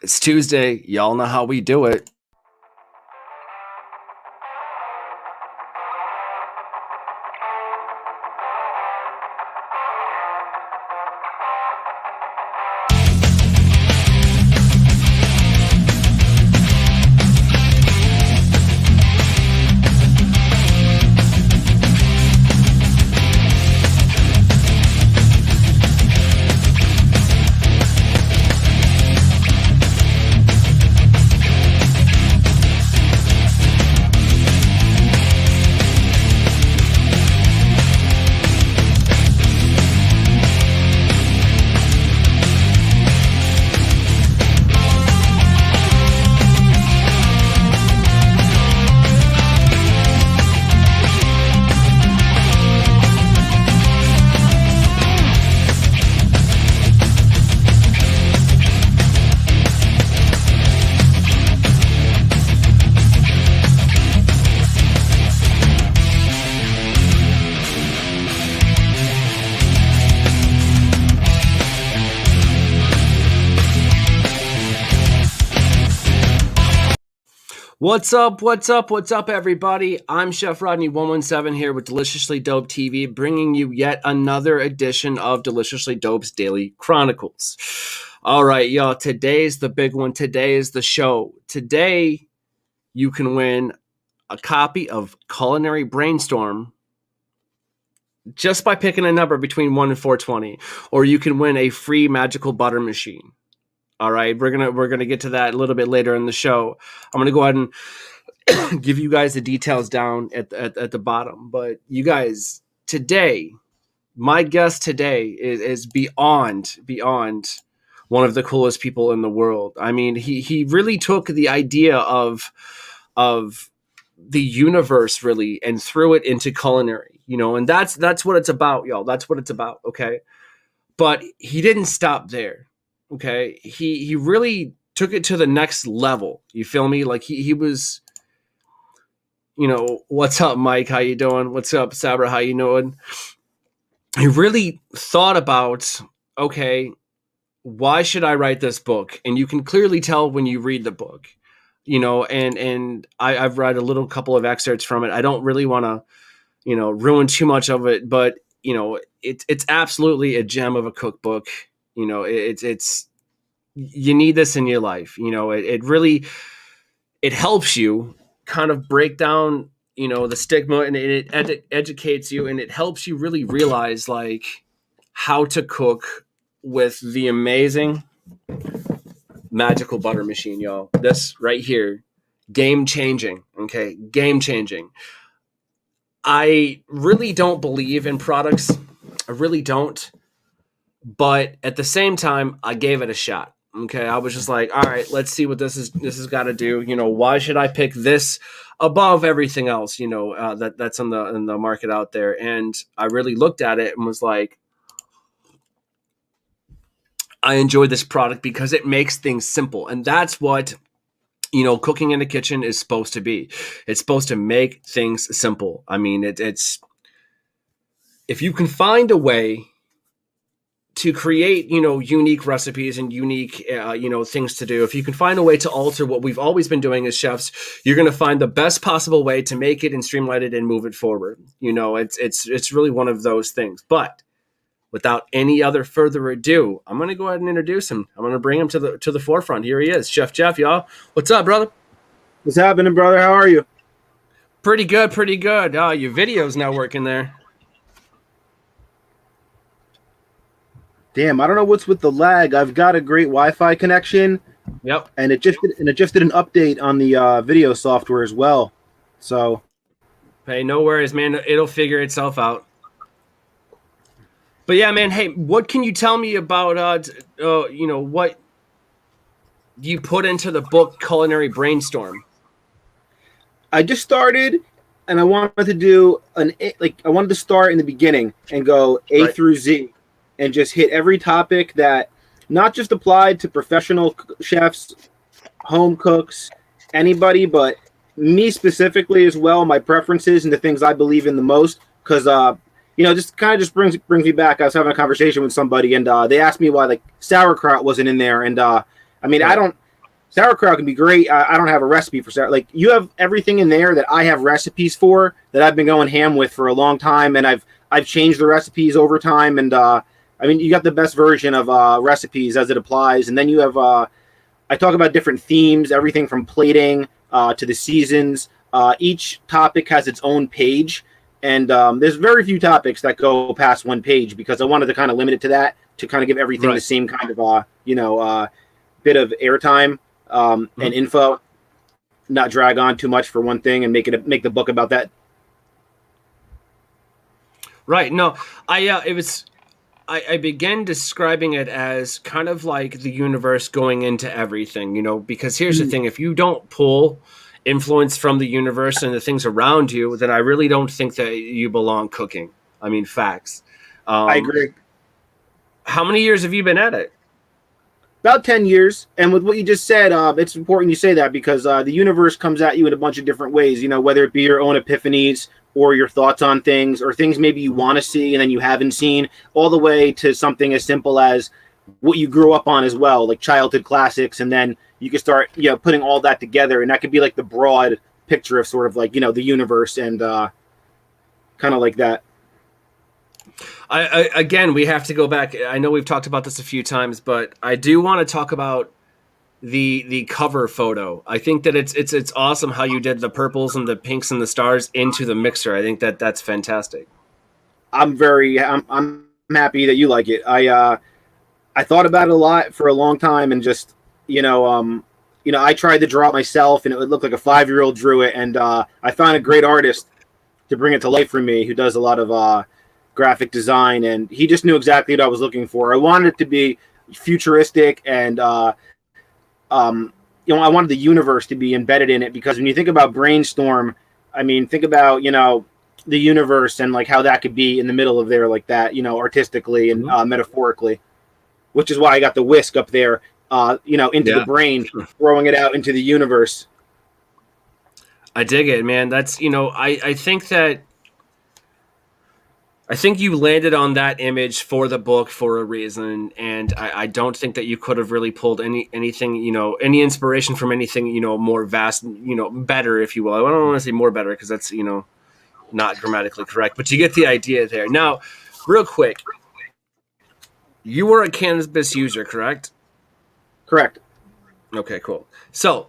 It's Tuesday. Y'all know how we do it. What's up? What's up? What's up, everybody? I'm Chef Rodney 117 here with Deliciously Dope TV, bringing you yet another edition of Deliciously Dope's Daily Chronicles. All right, y'all. Today's the big one. Today is the show. Today, you can win a copy of Culinary Brainstorm just by picking a number between 1 and 420, or you can win a free magical butter machine. All right, we're gonna get to that a little bit later in the show. I'm gonna go ahead and give you guys the details down at the bottom. But you guys, today, my guest today is beyond one of the coolest people in the world. I mean, he really took the idea of the universe really and threw it into culinary, and that's what it's about, y'all. That's what it's about, okay? But he didn't stop there. Okay, he really took it to the next level. You feel me? Like he was, what's up, Mike? How you doing? What's up, Sabra? How you doing? He really thought about, okay, why should I write this book? And you can clearly tell when you read the book, and I've read a little couple of excerpts from it. I don't really want to, ruin too much of it, but it's absolutely a gem of a cookbook. It's you need this in your life. It really, it helps you kind of break down, the stigma, and it educates you, and it helps you really realize like how to cook with the amazing magical butter machine, y'all. This right here, game changing. Okay. Game changing. I really don't believe in products. I really don't. But at the same time, I gave it a shot. Okay, I was just like, all right, let's see what this has got to do. Why should I pick this above everything else? That's in the market out there. And I really looked at it and was like, I enjoy this product because it makes things simple, and that's what cooking in the kitchen is supposed to be. It's supposed to make things simple. I mean, it's if you can find a way to create, unique recipes and unique, things to do. If you can find a way to alter what we've always been doing as chefs, you're going to find the best possible way to make it and streamline it and move it forward. It's really one of those things. But without any other further ado, I'm going to go ahead and introduce him. I'm going to bring him to the forefront. Here he is, Chef Jeff, y'all. What's up, brother? What's happening, brother? How are you? Pretty good, pretty good. Your video's now working there. Damn, I don't know what's with the lag. I've got a great Wi-Fi connection. Yep. And it just did an update on the video software as well. So, hey, no worries, man. It'll figure itself out. But yeah, man. Hey, what can you tell me about what you put into the book Culinary Brainstorm? I just started, and I wanted to do I wanted to start in the beginning and go A Right. through Z. And just hit every topic that not just applied to professional chefs, home cooks, anybody, but me specifically as well, my preferences and the things I believe in the most. Because, just kind of brings me back. I was having a conversation with somebody, and they asked me why like sauerkraut wasn't in there. And I mean, Right. sauerkraut can be great. I don't have a recipe for sauerkraut. Like, you have everything in there that I have recipes for that I've been going ham with for a long time, and I've changed the recipes over time. And I mean, you got the best version of recipes as it applies. And then you have I talk about different themes, everything from plating to the seasons. Each topic has its own page, and there's very few topics that go past one page because I wanted to kind of limit it to that, to kind of give everything the same kind of bit of airtime and info, not drag on too much for one thing and make the book about that. Right. No, I began describing it as kind of like the universe going into everything, you know, because here's the thing. If you don't pull influence from the universe and the things around you, then I really don't think that you belong cooking. I mean, facts. I agree. How many years have you been at it? About 10 years. And with what you just said, it's important you say that because the universe comes at you in a bunch of different ways, you know, whether it be your own epiphanies or your thoughts on things or things maybe you want to see and then you haven't seen, all the way to something as simple as what you grew up on as well, like childhood classics. And then you can start, you know, putting all that together. And that could be like the broad picture of sort of like, you know, the universe and kind of like that. Again, we have to go back. I know we've talked about this a few times, but I do want to talk about the cover photo. I think that it's awesome how you did the purples and the pinks and the stars into the mixer. I think that's fantastic. I'm happy that you like it. I thought about it a lot for a long time and just, I tried to draw it myself and it would look like a 5-year-old drew it. And I found a great artist to bring it to life for me who does a lot of graphic design, and he just knew exactly what I was looking for. I wanted it to be futuristic and I wanted the universe to be embedded in it, because when you think about Brainstorm, I mean, think about, the universe and like how that could be in the middle of there like that, artistically and metaphorically, which is why I got the whisk up there, into the brain, throwing it out into the universe. I dig it, man. That's, I think you landed on that image for the book for a reason, and I don't think that you could have really pulled anything, any inspiration from anything, more vast, better, if you will. I don't want to say more better because that's, not grammatically correct, but you get the idea there. Now, real quick, you were a cannabis user, correct? Correct. Okay, cool. So,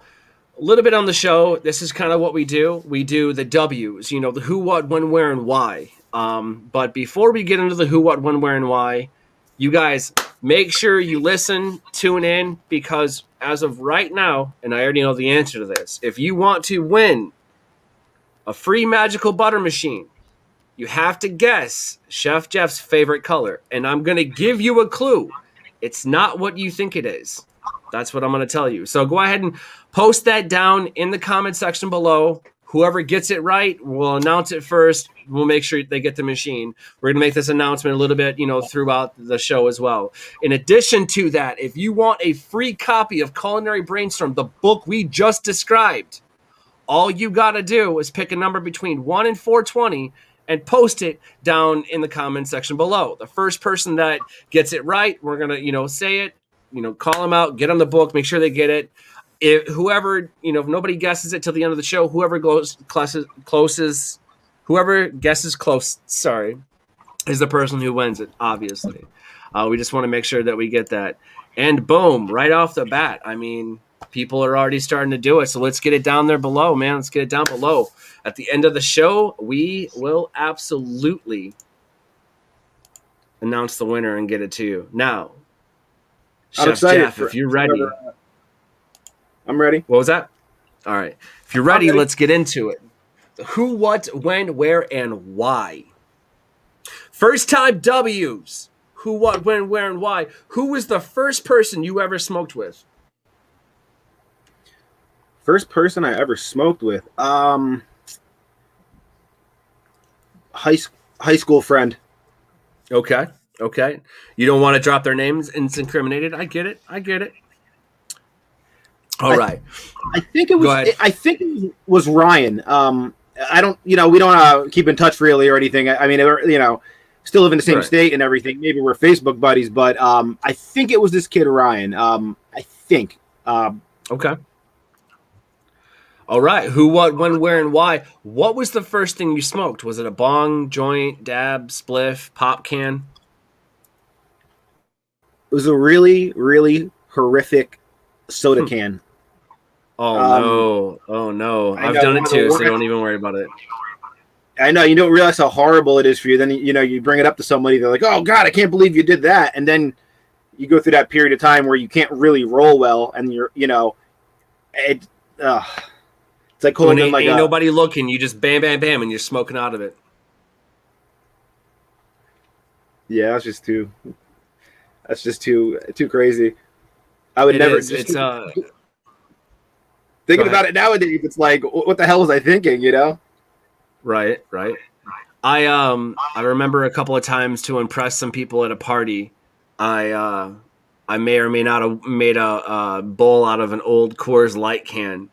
a little bit on the show. This is kind of what we do. We do the W's, the who, what, when, where, and why. But before we get into the who, what, when, where, and why, you guys make sure you listen, tune in, because as of right now, and I already know the answer to this, if you want to win a free magical butter machine, you have to guess Chef Jeff's favorite color. And I'm going to give you a clue. It's not what you think it is. That's what I'm going to tell you. So go ahead and post that down in the comment section below. Whoever gets it right, we'll announce it first. We'll make sure they get the machine. We're going to make this announcement a little bit, throughout the show as well. In addition to that, if you want a free copy of Culinary Brainstorm, the book we just described, all you got to do is pick a number between 1 and 420 and post it down in the comment section below. The first person that gets it right, we're going to, say it, call them out, get them the book, make sure they get it. If nobody guesses it till the end of the show, whoever guesses close, is the person who wins it, obviously. We just want to make sure that we get that. And boom, right off the bat, I mean, people are already starting to do it. So let's get it down there below, man. Let's get it down below. At the end of the show, we will absolutely announce the winner and get it to you. Now, Chef Jeff, if you're ready. I'm ready. What was that? All right. If you're ready, let's get into it. Who, what, when, where, and why. First time W's. Who, what, when, where, and why. Who was the first person you ever smoked with? First person I ever smoked with? High school friend. Okay. You don't want to drop their names and it's incriminated. I get it. All right. I think it was Ryan. I don't, we don't keep in touch really or anything. I mean, still live in the same state and everything. Maybe we're Facebook buddies, but I think it was this kid Ryan. I think. Okay. All right. Who, what, when, where, and why? What was the first thing you smoked? Was it a bong, joint, dab, spliff, pop can? It was a really, really horrific soda can. Oh no! Oh no! I I've know done one it of the too, so worst. don't even worry about it. I know you don't realize how horrible it is for you. Then you bring it up to somebody. They're like, "Oh God, I can't believe you did that." And then you go through that period of time where you can't really roll well, and it. It's like When holding like ain't a. nobody looking, you just bam, bam, bam, and you're smoking out of it. Yeah, that's just too. That's just too crazy. I would It never. is. Just It's thinking Go ahead. about it nowadays, it's like, what the hell was I thinking? Right. I remember a couple of times to impress some people at a party. I may or may not have made a bowl out of an old Coors Light can.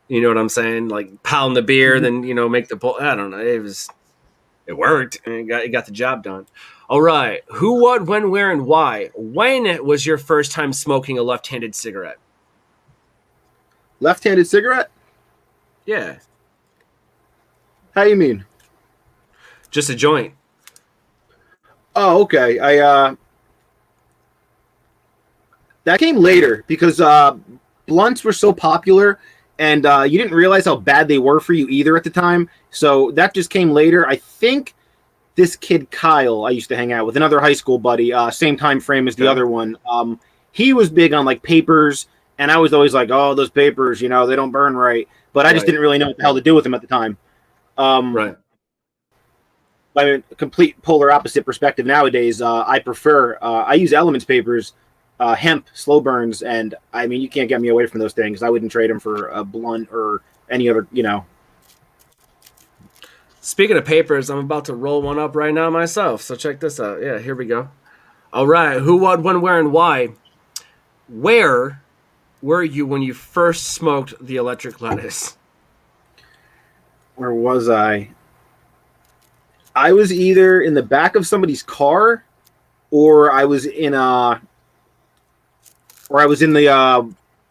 You know what I'm saying? Like pound the beer, then make the bowl. I don't know. It worked, and it got the job done. All right. Who, what, when, where, and why? When was your first time smoking a left-handed cigarette? Left-handed cigarette? Yeah, How you mean? just a joint. Oh, okay. That came later because blunts were so popular, and you didn't realize how bad they were for you either at the time. So that just came later. I think this kid Kyle I used to hang out with, another high school buddy, same time frame as the Okay. other one. He was big on like papers, and I was always like, "Oh, those papers, they don't burn right." But I just Right. didn't really know what the hell to do with them at the time. Right. I mean, complete polar opposite perspective nowadays. I use Elements papers, hemp, slow burns, and I mean, you can't get me away from those things. I wouldn't trade them for a blunt or any other, Speaking of papers, I'm about to roll one up right now myself. So check this out. Yeah, here we go. All right. Who, what, when, where, and why? Where were you when you first smoked the electric lettuce? Where was I? I was either in the back of somebody's car, or I was in the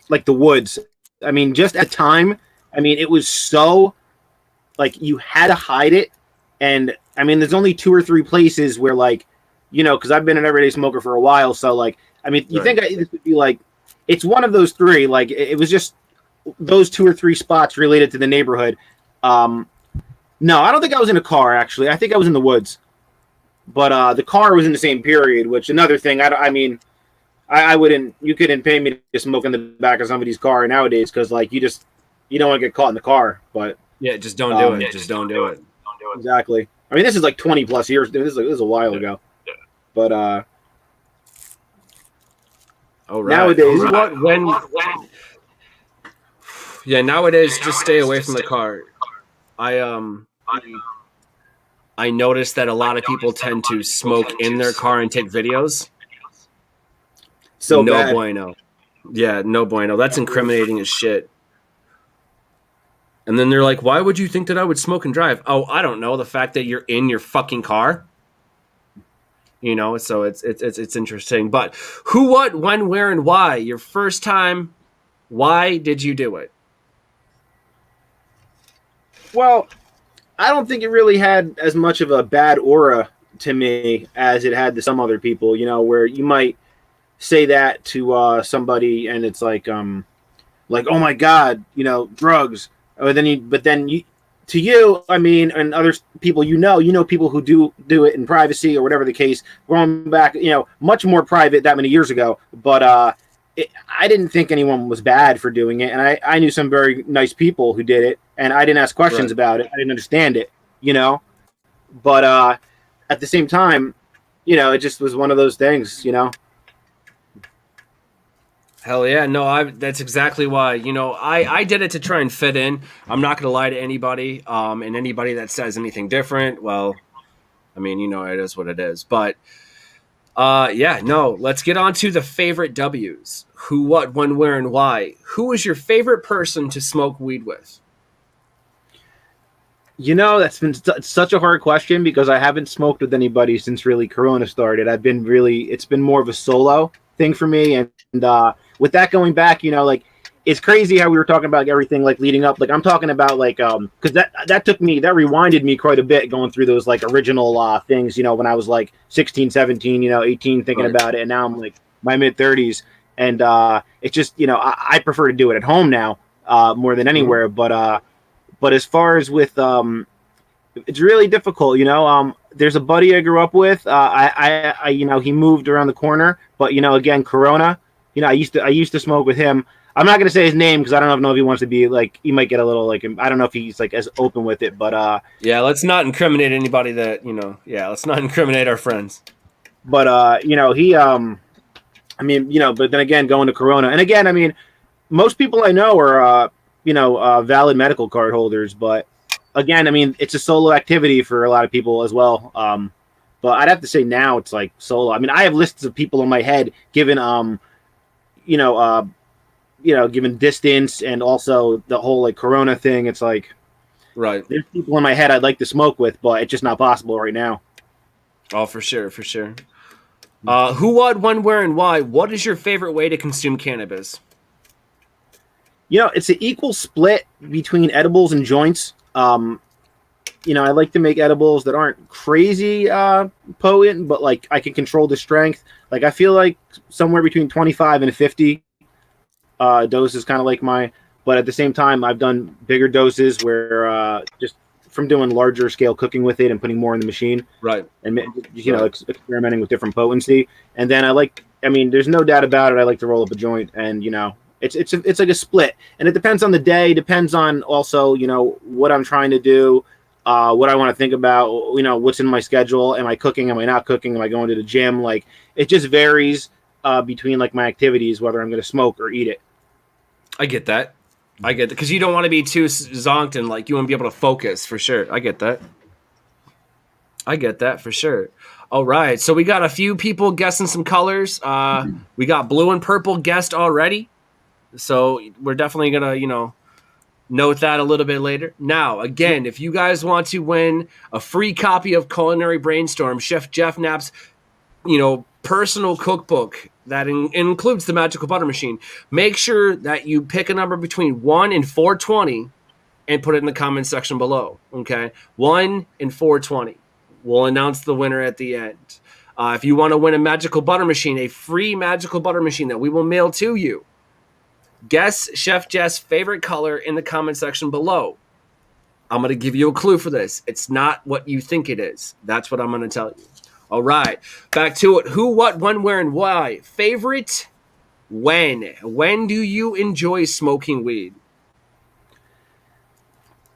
like the woods. I mean, just at the time, I mean, it was so like you had to hide it, and I mean, there's only 2 or 3 places where like, because I've been an everyday smoker for a while, so like, I mean, you think this would be like, it's one of those 3. Like, it was just those 2 or 3 spots related to the neighborhood. No, I don't think I was in a car, actually. I think I was in the woods. But the car was in the same period, which another thing, I mean, I wouldn't, you couldn't pay me to smoke in the back of somebody's car nowadays because, like, you don't want to get caught in the car. But Yeah, just don't do it. Just don't do it. exactly. I mean, this is like 20 plus years. This is a while ago. But All right. nowadays, Who, what, when? Yeah, nowadays, just stay away from the car. I noticed that a lot of people tend to smoke in their car and take videos. so No bad. bueno. Yeah, no bueno. That's incriminating as shit. And then they're like, why would you think that I would smoke and drive? Oh, I don't know. The fact that you're in your fucking car. So it's interesting. But who, what, when, where, and why? Your first time, why did you do it? Well, I don't think it really had as much of a bad aura to me as it had to some other people, where you might say that to somebody and it's like, oh my God, drugs. Or to you, I mean, and other people, people who do it in privacy or whatever the case, going back, much more private that many years ago. But I didn't think anyone was bad for doing it. And I knew some very nice people who did it, and I didn't ask questions about it. I didn't understand it, But at the same time, it just was one of those things, Hell yeah. No, that's exactly why. I did it to try and fit in. I'm not going to lie to anybody. And anybody that says anything different, well, I mean, it is what it is. But yeah, no, let's get on to the favorite W's. Who, what, when, where, and why. Who is your favorite person to smoke weed with? That's been such a hard question because I haven't smoked with anybody since really Corona started. It's been more of a solo thing for me. And with that going back, like it's crazy how we were talking about everything like leading up. Like I'm talking about like because that rewinded me quite a bit going through those like original things, you know, when I was like 16, 17, you know, 18 thinking about it, and now I'm like my mid 30s, and it's just, you know, I prefer to do it at home now more than anywhere. But as far as with it's really difficult, you know. There's a buddy I grew up with. I you know, he moved around the corner, but you know, again, Corona. You know, I used to smoke with him. I'm not gonna say his name because I don't know if he wants to be like. He might get a little like. I don't know if he's like as open with it, but yeah, let's not incriminate anybody that, you know. Yeah, let's not incriminate our friends. But you know, he I mean, you know, but then again, going to Corona, and again, I mean, most people I know are you know, valid medical card holders, but again, I mean, it's a solo activity for a lot of people as well. But I'd have to say now it's like solo. I mean, I have lists of people in my head given you know, given distance and also the whole like Corona thing. It's like, right, there's people in my head I'd like to smoke with, but it's just not possible right now. Oh, for sure, for sure. Who, what, when, where, and why? What is your favorite way to consume cannabis? You know, it's an equal split between edibles and joints. You know, I like to make edibles that aren't crazy potent, but like I can control the strength. Like I feel like somewhere between 25 and 50 doses, kind of like but at the same time, I've done bigger doses where just from doing larger scale cooking with it and putting more in the machine, right? And you know, experimenting with different potency. And then I mean, there's no doubt about it. I like to roll up a joint, and you know, it's like a split, and it depends on the day, depends on also, you know, what I'm trying to do, what I want to think about, you know, what's in my schedule. Am I cooking? Am I not cooking? Am I going to the gym? Like it just varies between like my activities, whether I'm going to smoke or eat it. I get that. Because you don't want to be too zonked and like you want to be able to focus for sure. I get that for sure. All right, so we got a few people guessing some colors. We got blue and purple guessed already, so we're definitely gonna, you know, note that a little bit later. Now, again, if you guys want to win a free copy of Culinary Brainstorm, Chef Jeff Nappe's, you know, personal cookbook that includes the magical butter machine, make sure that you pick a number between 1 and 420 and put it in the comment section below. Okay, 1 and 420. We'll announce the winner at the end. If you want to win a magical butter machine, a free magical butter machine that we will mail to you, guess Chef Jeff's favorite color in the comment section below. I'm going to give you a clue for this. It's not what you think it is. That's what I'm going to tell you. All right, back to it. Who, what, when, where, and why? Favorite when? When do you enjoy smoking weed?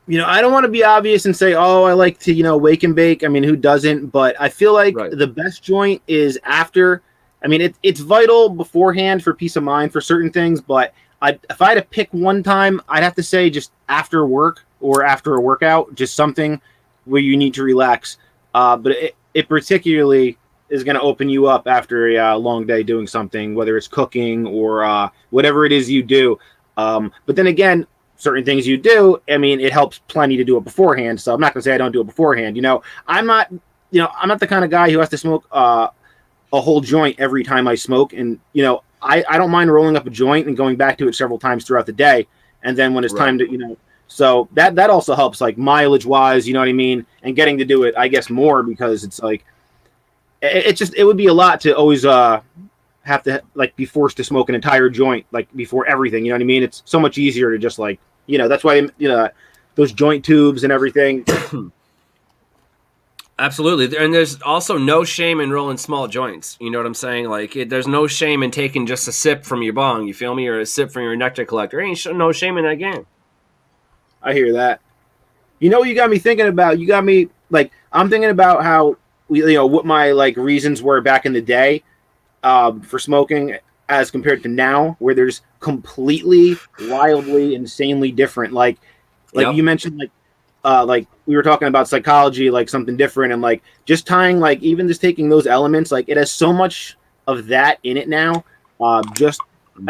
You know, I don't want to be obvious and say, oh, I like to, you know, wake and bake. I mean, who doesn't? But I feel like the best joint is after. I mean, it's vital beforehand for peace of mind for certain things. But if I had to pick one time, I'd have to say just after work or after a workout, just something where you need to relax. But it particularly is going to open you up after a long day doing something, whether it's cooking or whatever it is you do. But then again, certain things you do, I mean, it helps plenty to do it beforehand. So I'm not going to say I don't do it beforehand. You know, I'm not the kind of guy who has to smoke a whole joint every time I smoke. And, you know, I don't mind rolling up a joint and going back to it several times throughout the day. And then when it's time to, you know, so that also helps, like mileage wise, you know what I mean? And getting to do it, I guess, more, because it's like, it would be a lot to always have to like be forced to smoke an entire joint, like before everything, you know what I mean? It's so much easier to just like, you know, that's why, you know, those joint tubes and everything. Absolutely. And there's also no shame in rolling small joints. You know what I'm saying? Like there's no shame in taking just a sip from your bong, you feel me? Or a sip from your nectar collector. Ain't no shame in that game. I hear that. You know what you got me thinking about? You got me, like, I'm thinking about how, you know, what my, like, reasons were back in the day for smoking as compared to now, where there's completely, wildly, insanely different. Like you mentioned, like we were talking about psychology, like something different, and, like, just tying, like, even just taking those elements, like, it has so much of that in it now. I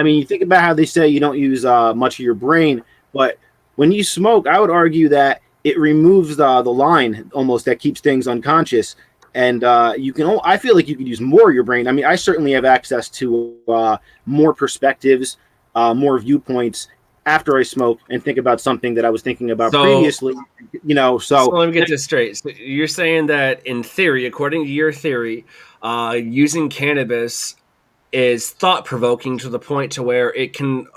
mean, you think about how they say you don't use much of your brain, but when you smoke, I would argue that it removes the line almost that keeps things unconscious. And you can, I feel like you can use more of your brain. I mean, I certainly have access to more perspectives more viewpoints after I smoke and think about something that I was thinking about So, previously. so let me get this straight. So you're saying that in theory, according to your theory, using cannabis is thought provoking to the point to where it can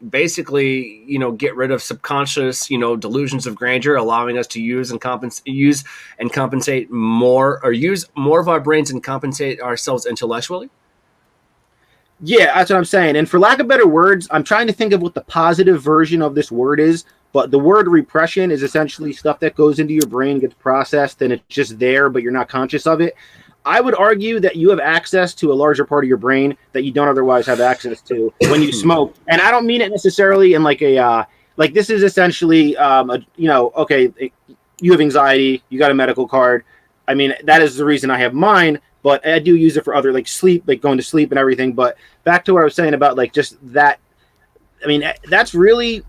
basically, get rid of subconscious, delusions of grandeur, allowing us to use and compensate more, or use more of our brains and compensate ourselves intellectually. Yeah, that's what I'm saying. And for lack of better words, I'm trying to think of what the positive version of this word is. But the word repression is essentially stuff that goes into your brain, gets processed, and it's just there, but you're not conscious of it. I would argue that you have access to a larger part of your brain that you don't otherwise have access to when you smoke. And I don't mean it necessarily in like a like this is essentially okay, you have anxiety, you got a medical card. I mean, that is the reason I have mine, but I do use it for other like sleep, like going to sleep and everything. But back to what I was saying about like just that. I mean, that's really.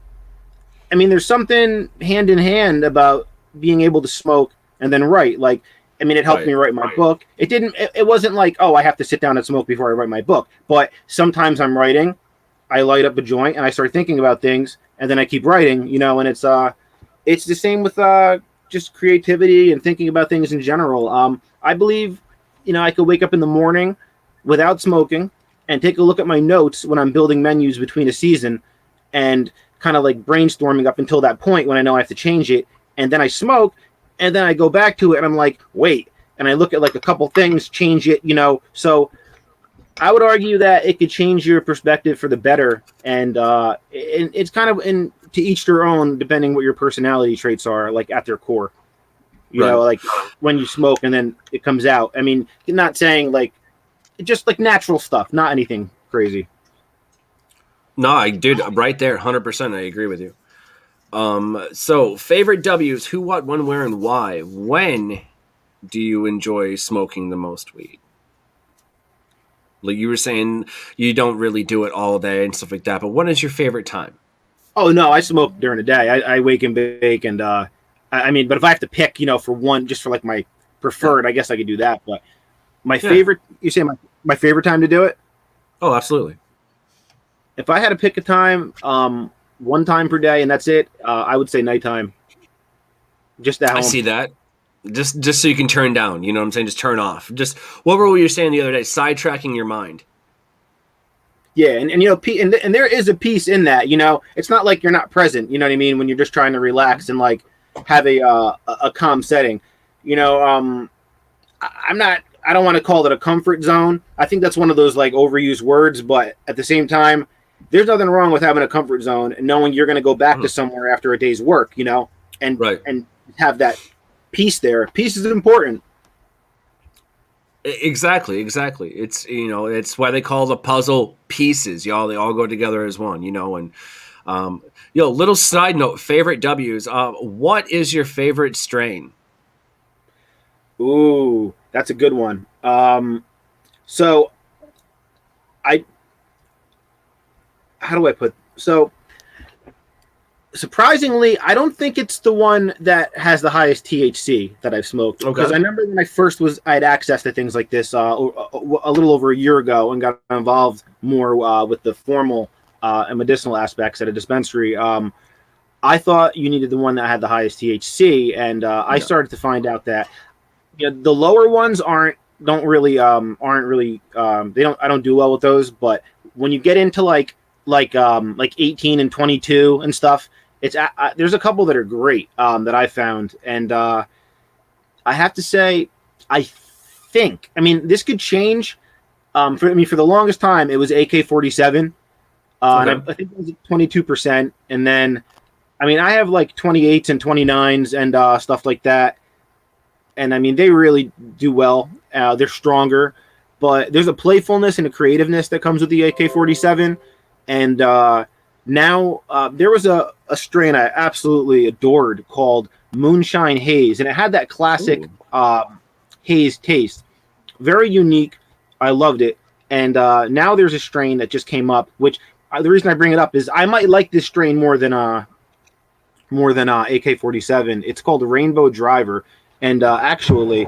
I mean, there's something hand in hand about being able to smoke and then write. Like, I mean, it helped me write my book. It didn't. It wasn't like, oh, I have to sit down and smoke before I write my book. But sometimes I'm writing, I light up a joint and I start thinking about things, and then I keep writing. And it's the same with just creativity and thinking about things in general. I believe, I could wake up in the morning without smoking and take a look at my notes when I'm building menus between a season, and kind of like brainstorming up until that point when I know I have to change it, and then I smoke, and then I go back to it and I'm like, wait, and I look at like a couple things, change it, So I would argue that it could change your perspective for the better, and it's kind of to each their own, depending what your personality traits are, like at their core. Like when you smoke and then it comes out. I mean, not saying like just like natural stuff, not anything crazy. No, I did right there, 100%. I agree with you. So favorite W's: who, what, when, where, and why. When do you enjoy smoking the most weed? Like you were saying, you don't really do it all day and stuff like that. But when is your favorite time? Oh no, I smoke during the day. I wake and bake, and I mean, but if I have to pick, for one, just for like my preferred, I guess I could do that. But my favorite, you say my favorite time to do it? Oh, absolutely. If I had to pick a time, one time per day, and that's it, I would say nighttime. Just at home. I see that. Just so you can turn down, you know what I'm saying? Just turn off. Just what were you saying the other day? Sidetracking your mind. Yeah, and and there is a piece in that. It's not like you're not present. You know what I mean? When you're just trying to relax and like have a calm setting. I'm not. I don't want to call it a comfort zone. I think that's one of those like overused words, but at the same time, there's nothing wrong with having a comfort zone and knowing you're going to go back to somewhere after a day's work, and have that peace there. Peace is important. Exactly. It's it's why they call the puzzle pieces. They all go together as one. And little side note: favorite W's. What is your favorite strain? Ooh, that's a good one. So how do I put so? Surprisingly, I don't think it's the one that has the highest THC that I've smoked. Okay. Because I remember when I had access to things like this a little over a year ago, and got involved more with the formal and medicinal aspects at a dispensary. I thought you needed the one that had the highest THC, and I started to find out that the lower ones aren't really I don't do well with those. But when you get into like 18 and 22 and stuff, it's there's a couple that are great that I found, and I have to say, I mean this could change. For the longest time it was AK-47, and I think it was 22%, and then I mean I have like 28s and 29s and stuff like that, and I mean they really do well. They're stronger, but there's a playfulness and a creativeness that comes with the AK-47. And now there was a strain I absolutely adored called Moonshine Haze, and it had that classic haze taste. Very unique. I loved it. And now there's a strain that just came up, which the reason I bring it up is I might like this strain more than AK-47. It's called Rainbow Driver, and actually,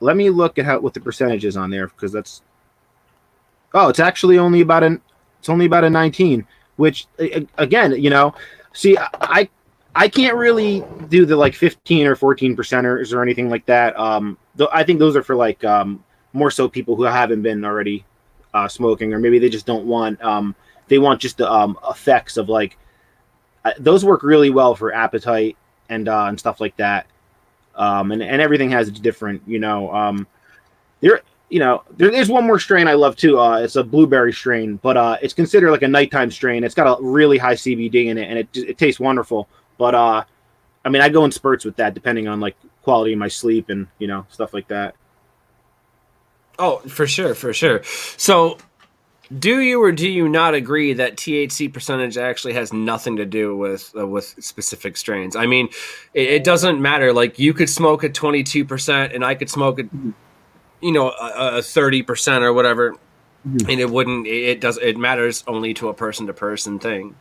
let me look at what the percentage is on there, because it's actually only about a 19. which again, see, I can't really do the like 15 or 14 percenters or anything like that. I think those are for like more so people who haven't been already smoking, or maybe they just don't want they want just the effects of like those work really well for appetite and stuff like that. And everything has its different, there's one more strain I love too. It's a blueberry strain, but it's considered like a nighttime strain. It's got a really high CBD in it, and it tastes wonderful. But I mean, I go in spurts with that depending on like quality of my sleep and stuff like that. Oh, for sure, for sure. So, do you or do you not agree that THC percentage actually has nothing to do with specific strains? I mean, it doesn't matter. Like, you could smoke at 22%, and I could smoke at a 30% or whatever, and it wouldn't. It matters only to a person to person thing.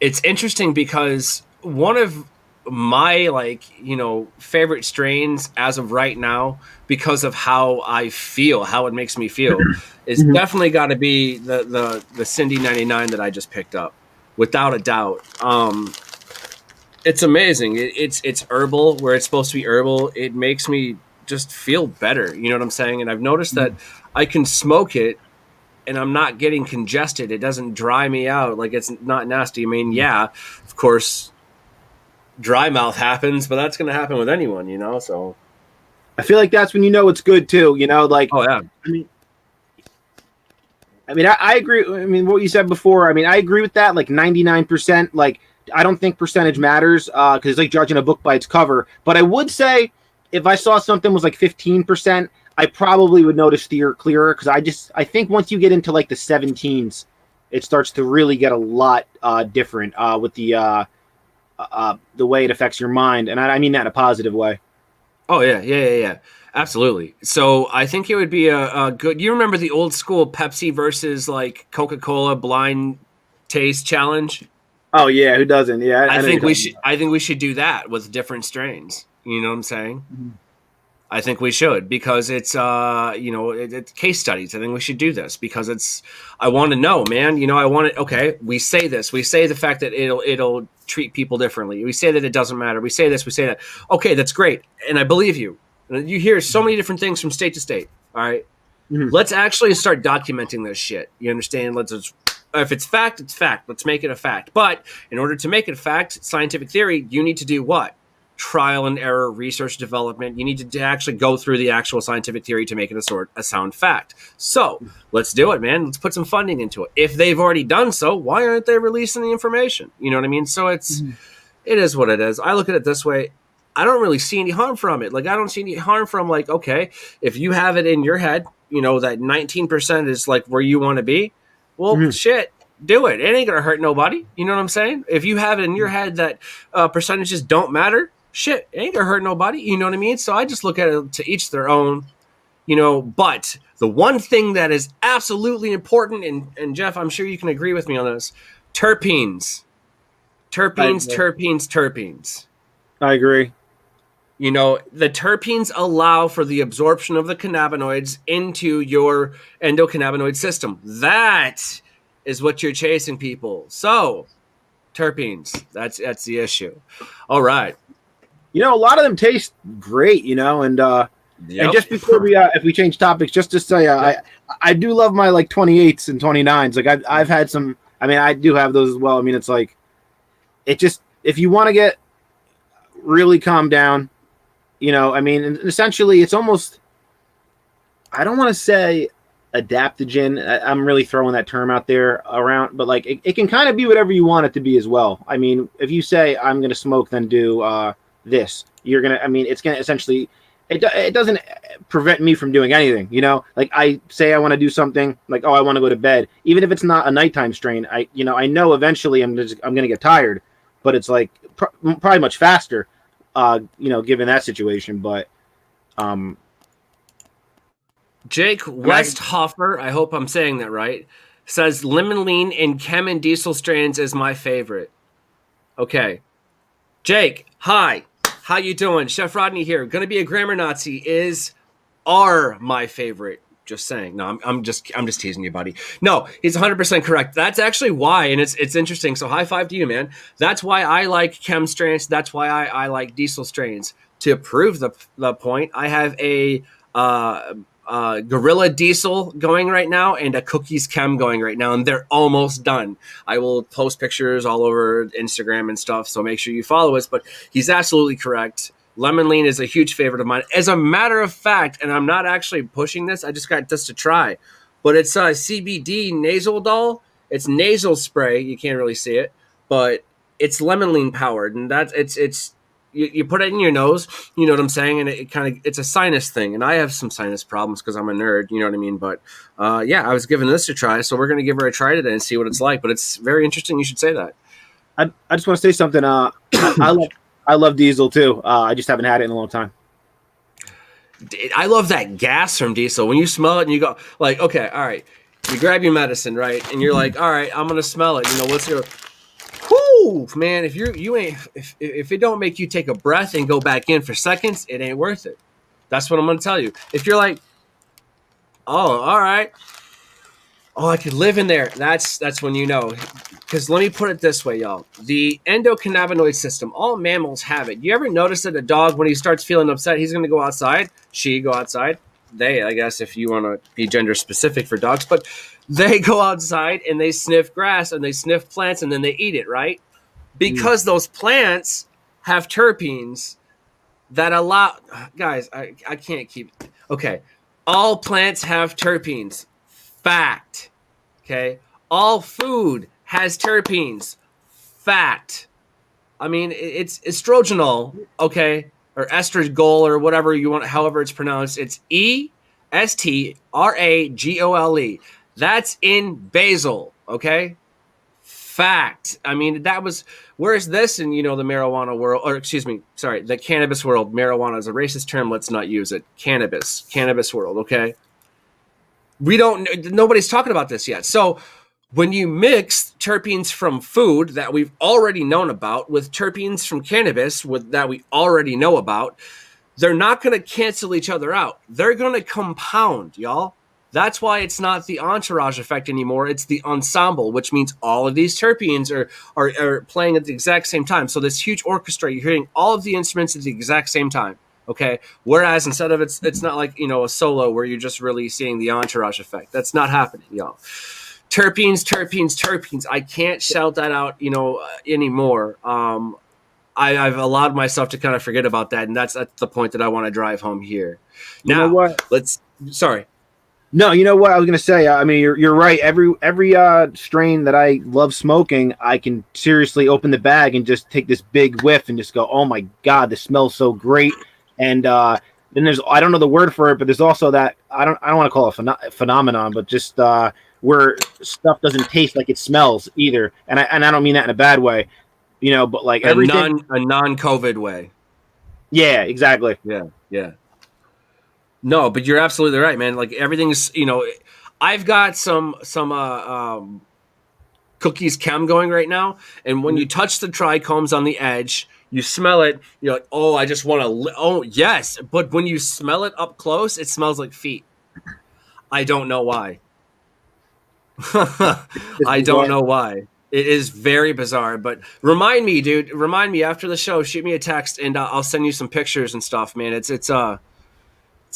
It's interesting because one of my favorite strains as of right now, because of how I feel, how it makes me feel, is definitely got to be the Cindy 99 that I just picked up, without a doubt. It's amazing. It's herbal where it's supposed to be herbal. It makes me just feel better. You know what I'm saying? And I've noticed that I can smoke it and I'm not getting congested. It doesn't dry me out. Like, it's not nasty. I mean, yeah, of course, dry mouth happens, but that's going to happen with anyone, so. I feel like that's when it's good too, like, oh yeah. I mean, I agree. I mean, what you said before, I mean, I agree with that. Like 99%, like, I don't think percentage matters because it's like judging a book by its cover. But I would say if I saw something was like 15%, I probably would notice steer clearer because I think once you get into like the 17s, it starts to really get a lot different with the way it affects your mind. And I mean that in a positive way. Oh, yeah. Absolutely. So I think it would be a good... You remember the old school Pepsi versus like Coca-Cola blind taste challenge? Oh, yeah. Who doesn't? Yeah. I think we should do that with different strains. You know what I'm saying? Mm-hmm. I think we should, because it's it's case studies. I think we should do this because I want to know, man. I want to. Okay, we say this. We say the fact that it'll treat people differently. We say that it doesn't matter. We say this. We say that. Okay, that's great, and I believe you. And you hear so many different things from state to state. All right, let's actually start documenting this shit. You understand? If it's fact, it's fact. Let's make it a fact. But in order to make it a fact, scientific theory, you need to do what? Trial and error, research development. You need to actually go through the actual scientific theory to make it a sound fact. So let's do it, man. Let's put some funding into it. If they've already done so, why aren't they releasing the information? You know what I mean? So it is what it is. I look at it this way. I don't really see any harm from it. Like, I don't see any harm from, like, okay, if you have it in your head, that 19% is like where you want to be. Well, shit. Do it. It ain't gonna hurt nobody. You know what I'm saying? If you have it in your head that percentages don't matter, shit, it ain't gonna hurt nobody. You know what I mean? So I just look at it to each their own. But the one thing that is absolutely important, and Jeff, I'm sure you can agree with me on this: terpenes. I agree. The terpenes allow for the absorption of the cannabinoids into your endocannabinoid system. That is what you're chasing, people. So, terpenes, that's the issue. All right. A lot of them taste great, and just before if we change topics, just to say, I do love my like 28s and 29s. Like I've had some. I mean, I do have those as well. I mean, it's like, it just, if you want to get really calm down, I mean, and essentially, it's almost, I don't want to say adaptogen. I'm really throwing that term out there around, but like it can kind of be whatever you want it to be as well. I mean, if you say I'm going to smoke, then do this, you're going to, I mean, it's going to essentially, it doesn't prevent me from doing anything, like I say I want to do something like, oh, I want to go to bed, even if it's not a nighttime strain. I know eventually I'm going to get tired, but it's like probably much faster, given that situation. But Jake Westhofer, I hope I'm saying that right, says limonene and chem and diesel strains is my favorite. Okay. Jake, hi. How you doing? Chef Rodney here. Gonna be a grammar Nazi are my favorite. Just saying. No, I'm just teasing you, buddy. No, he's 100% correct. That's actually why, and it's interesting. So high five to you, man. That's why I like chem strains. That's why I like diesel strains. To prove the point, I have a Gorilla Diesel going right now and a Cookies Chem going right now, and they're almost done. I will post pictures all over Instagram and stuff, so make sure you follow us. But he's absolutely correct. Lemon lean is a huge favorite of mine. As a matter of fact, and I'm not actually pushing this, I just got this to try, but it's a CBD nasal doll. It's nasal spray. You can't really see it, but it's lemon lean powered, and that's it's you put it in your nose. You know what I'm saying? And it's a sinus thing, and I have some sinus problems because I'm a nerd. You know what I mean? But yeah, I was giving this a try, so we're gonna give her a try today and see what it's like. But it's very interesting. You should say that. I just want to say something. I love diesel too. I just haven't had it in a long time. I love that gas from diesel. When you smell it and you go like, okay, all right, you grab your medicine, right? And you're like, all right, I'm going to smell it. You know, what's your, whoo, man, if if it don't make you take a breath and go back in for seconds, it ain't worth it. That's what I'm going to tell you. If you're like, oh, all right. Oh, I could live in there. That's when you know. Because let me put it this way, y'all. The endocannabinoid system, all mammals have it. You ever notice that a dog, when he starts feeling upset, he's going to go outside? She go outside. They, I guess, if you want to be gender specific for dogs. But they go outside and they sniff grass and they sniff plants and then they eat it, right? Because those plants have terpenes that allow... Guys, I can't keep... Okay. All plants have terpenes. Fact. Okay. All food has terpenes. Fact. I mean, it's estrogenol, okay, or estragol or whatever you want, however it's pronounced. It's ESTRAGOLE. That's in basil, okay? Fact. I mean, that was, where's this in, the marijuana world, or excuse me, sorry, the cannabis world? Marijuana is a racist term. Let's not use it. Cannabis world, okay? Nobody's talking about this yet. So when you mix terpenes from food that we've already known about with terpenes from cannabis that we already know about, they're not going to cancel each other out. They're going to compound, y'all. That's why it's not the entourage effect anymore. It's the ensemble, which means all of these terpenes are playing at the exact same time. So this huge orchestra, you're hearing all of the instruments at the exact same time. Okay. Whereas instead of it's not like, a solo where you're just really seeing the entourage effect. That's not happening, y'all. Terpenes. I can't shout that out, anymore. I've allowed myself to kind of forget about that. And that's the point that I want to drive home here. Now, you know what? Sorry. No, you know what I was going to say? I mean, you're right. Every strain that I love smoking, I can seriously open the bag and just take this big whiff and just go, oh my God, this smells so great. And then there's, I don't know the word for it, but there's also that, I don't want to call it a phenomenon, but just where stuff doesn't taste like it smells either. And I don't mean that in a bad way, but like everything. A non-COVID way. Yeah, exactly. Yeah. No, but you're absolutely right, man. Like everything's, I've got some Cookies Chem going right now. And when you touch the trichomes on the edge, you smell it, you're like, oh, I just want to, oh, yes. But when you smell it up close, it smells like feet. I don't know why. I don't know why. It is very bizarre, but remind me, dude, after the show, shoot me a text and I'll send you some pictures and stuff, man. It's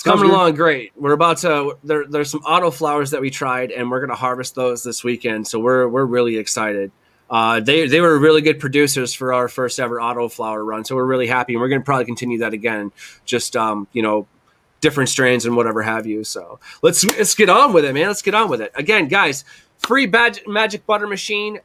coming along great. We're about to, there's some autoflowers that we tried and we're going to harvest those this weekend. So we're really excited. They were really good producers for our first ever autoflower run. So we're really happy. And we're going to probably continue that again. Just, different strains and whatever have you. So let's get on with it, man. Let's get on with it. Again, guys, free magic butter machine.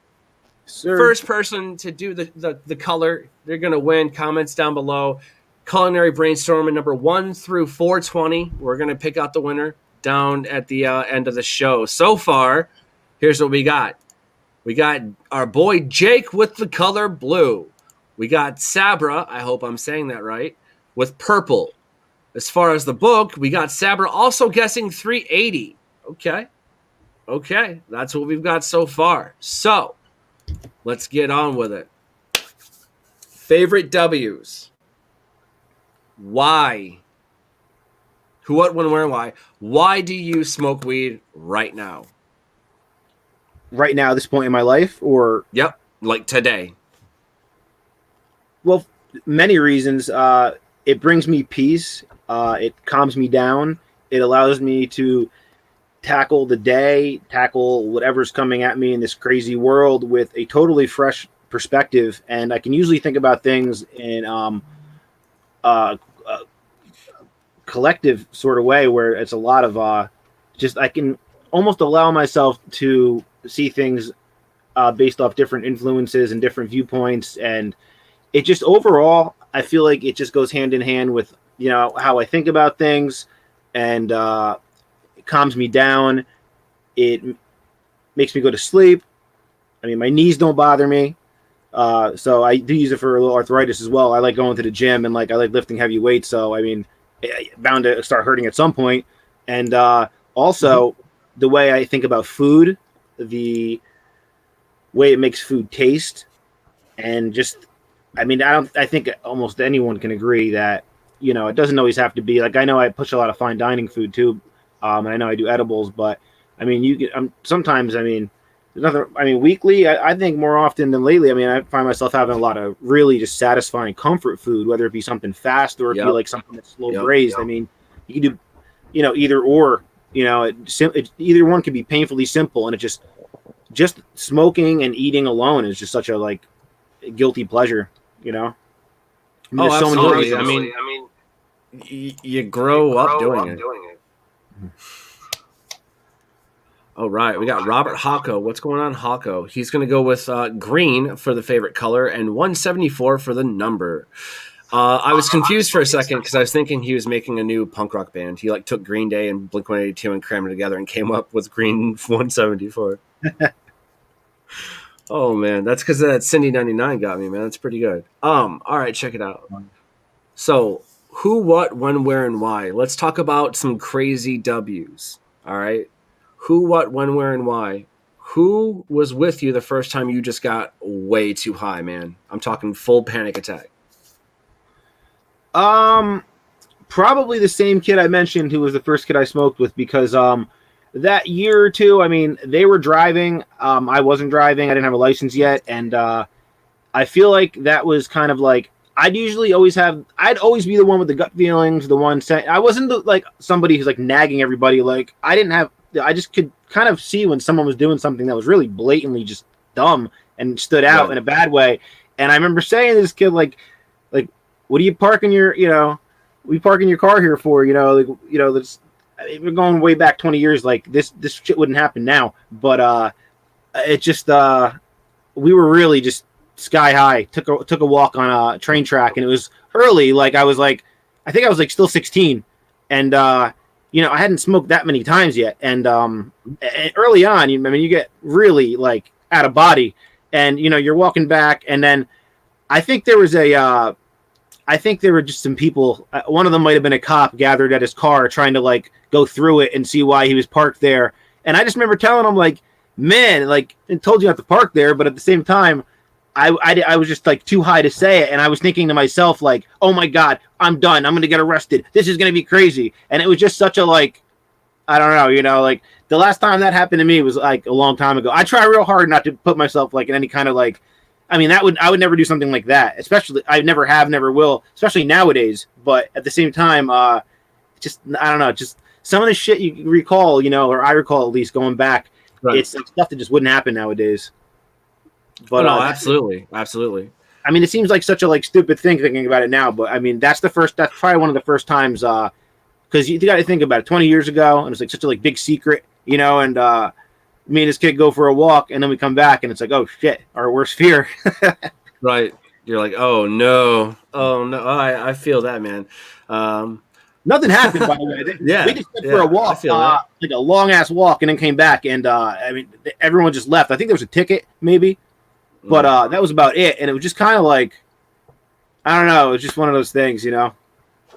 Sir. First person to do the color, they're going to win. Comments down below. Culinary brainstorming number 1 through 420. We're going to pick out the winner down at the end of the show. So far, here's what we got. We got our boy Jake with the color blue. We got Sabra, I hope I'm saying that right, with purple. As far as the book, we got Sabra also guessing 380. Okay, that's what we've got so far. So, let's get on with it. Favorite W's. Why? Who, what, when, where, and why. Why do you smoke weed right now? Right now, at this point in my life, or Yep, like today. well, many reasons. It brings me peace. It calms me down. It allows me to tackle the day, tackle whatever's coming at me in this crazy world with a totally fresh perspective. And I can usually think about things in collective sort of way where it's a lot of just I can almost allow myself to see things based off different influences and different viewpoints, and it just overall I feel like it just goes hand in hand with how I think about things, and it calms me down. It makes me go to sleep. I mean, my knees don't bother me. So I do use it for a little arthritis as well. I like going to the gym and I like lifting heavy weights. So I mean, bound to start hurting at some point. And also the way I think about food, the way it makes food taste, and just, I mean, I think almost anyone can agree that, it doesn't always have to be like, I know I push a lot of fine dining food too. And I know I do edibles, but I mean, sometimes, I mean, weekly, I think more often than lately, I mean, I find myself having a lot of really just satisfying comfort food, whether it be something fast or it be like something that's slow braised. I mean, you can do, either or, either one can be painfully simple, and it just smoking and eating alone is just such a guilty pleasure, I mean, oh, absolutely. I mean, you grow up doing it. All right, we got Robert Hocko. What's going on, Hocko? He's going to go with green for the favorite color and 174 for the number. I was confused for a second because I was thinking he was making a new punk rock band. He took Green Day and Blink-182 and crammed it together and came up with Green 174. Oh man, that's because that Cindy 99 got me, man. That's pretty good. All right, check it out. So, who, what, when, where, and why? Let's talk about some crazy W's. All right. Who, what, when, where, and why? Who was with you the first time you just got way too high, man? I'm talking full panic attack. Probably the same kid I mentioned who was the first kid I smoked with, because that year or two, I mean, they were driving. I wasn't driving. I didn't have a license yet, and I feel like that was kind of like I'd always be the one with the gut feelings, the one saying I wasn't somebody who's nagging everybody. I just could kind of see when someone was doing something that was really blatantly just dumb and stood out in a bad way. And I remember saying to this kid, what are you parking your, what are you parking your car here for? We're going way back 20 years. This shit wouldn't happen now. But it just, we were really just sky high. Took a walk on a train track, and it was early. I think I was still 16, and I hadn't smoked that many times yet. And early on, you get really out of body, and you're walking back, and then I think there was there were just some people. One of them might have been a cop gathered at his car trying to go through it and see why he was parked there. And I just remember telling him man, I told you not to park there, but at the same time, I was just too high to say it, and I was thinking to myself oh my god, I'm done. I'm gonna get arrested. This is gonna be crazy. And it was just such a I don't know, the last time that happened to me was a long time ago. I try real hard not to put myself in any kind of I mean, I would never do something like that. Especially, I never have, never will. Especially nowadays. But at the same time, I don't know. Just some of the shit you recall, or I recall at least going back. Right. It's stuff that just wouldn't happen nowadays. But no, absolutely. I mean, it seems like such a stupid thing thinking about it now. But I mean, that's probably one of the first times. Because you got to think about it. 20 years ago, and it's such a big secret, and. Me and this kid go for a walk, and then we come back, and it's oh shit, our worst fear. Right. You're oh no. I feel that, man. Nothing happened, by the way. We just went for a walk, a long ass walk, and then came back, and I mean, everyone just left. I think there was a ticket, maybe, but that was about it. And it was just kind of I don't know. It was just one of those things,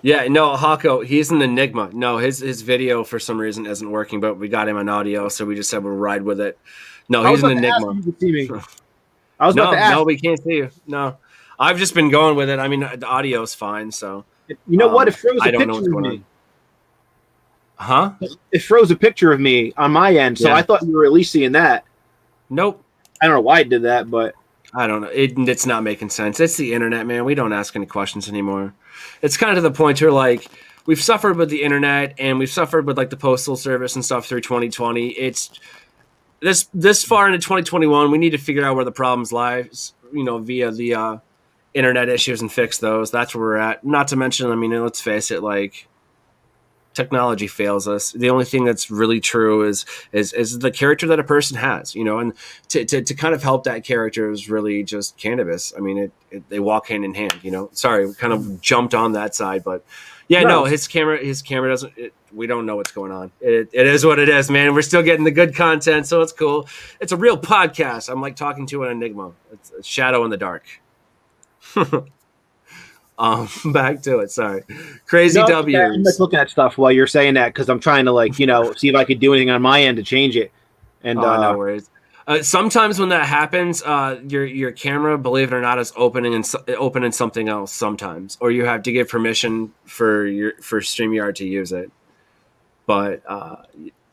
Yeah, no, Hako, he's an enigma. No, his video for some reason isn't working, but we got him on audio, so we just said we'll ride with it. No, he's an enigma. I was about to ask. No, we can't see you. No, I've just been going with it. I mean, the audio's fine, so what? It froze a I don't picture know what's going on. Huh? It froze a picture of me on my end, so Yeah. I thought you were at least seeing that. Nope. I don't know why it did that, but I don't know. It's not making sense. It's the internet, man. We don't ask any questions anymore. It's kind of to the point where, like, we've suffered with the internet and we've suffered with, like, the postal service and stuff through 2020. It's this far into 2021. We need to figure out where the problems lies, via the internet issues and fix those. That's where we're at. Not to mention, I mean, let's face it, like, technology fails us. The only thing that's really true is the character that a person has, and to kind of help that character is really just cannabis. I mean, they walk hand in hand, Sorry, we kind of jumped on that side, but yeah, no, his camera doesn't. We don't know what's going on. It is what it is, man. We're still getting the good content, so it's cool. It's a real podcast. I'm like talking to an enigma. It's a shadow in the dark. Back to it. Sorry, crazy W's. I'm just looking at stuff while you're saying that because I'm trying to see if I could do anything on my end to change it. And no worries. Sometimes when that happens, your camera, believe it or not, is open in something else. Sometimes, or you have to give permission for StreamYard to use it. But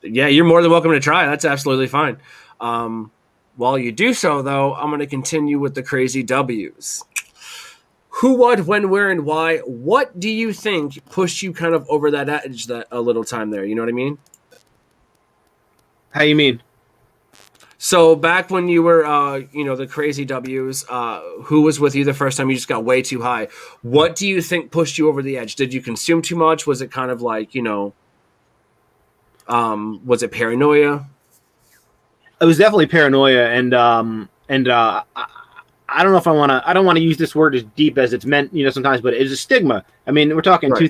yeah, you're more than welcome to try. That's absolutely fine. While you do so, though, I'm going to continue with the crazy W's. Who, what, when, where, and why? What do you think pushed you kind of over that edge that a little time there? You know what I mean? How you mean? So back when you were, the crazy W's, who was with you the first time you just got way too high? What do you think pushed you over the edge? Did you consume too much? Was it kind of like, was it paranoia? It was definitely paranoia, and I don't know if I don't want to use this word as deep as it's meant, sometimes, but it's a stigma. I mean, we're talking right.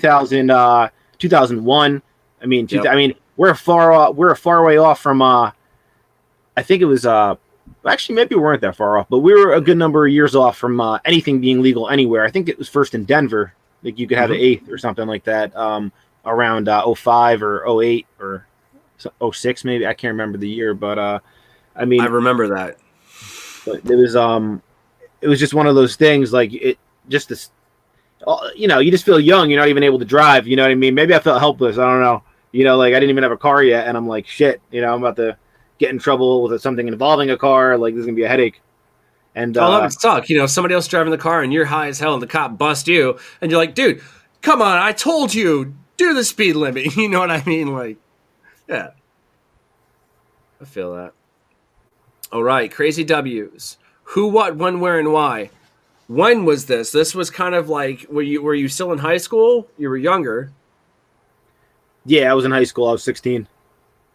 2001. I mean, yep. I mean, we're a far way off from, I think it was, actually, maybe we weren't that far off, but we were a good number of years off from anything being legal anywhere. I think it was first in Denver. Like you could have the 8th or something like that, around 05 or 08 or 06 maybe. I can't remember the year, but I mean, I remember that. But it was just one of those things, like it just this, you just feel young. You're not even able to drive. You know what I mean? Maybe I felt helpless. I don't know. Like I didn't even have a car yet, and I'm like, shit. I'm about to get in trouble with something involving a car. Like this is gonna be a headache. And that would suck. Somebody else driving the car and you're high as hell, and the cop busts you, and you're like, dude, come on, I told you, do the speed limit. You know what I mean? Like, yeah, I feel that. All right, crazy W's. Who, what, when, where, and why? When was this? This was kind of like, were you still in high school? You were younger. Yeah, I was in high school. I was 16.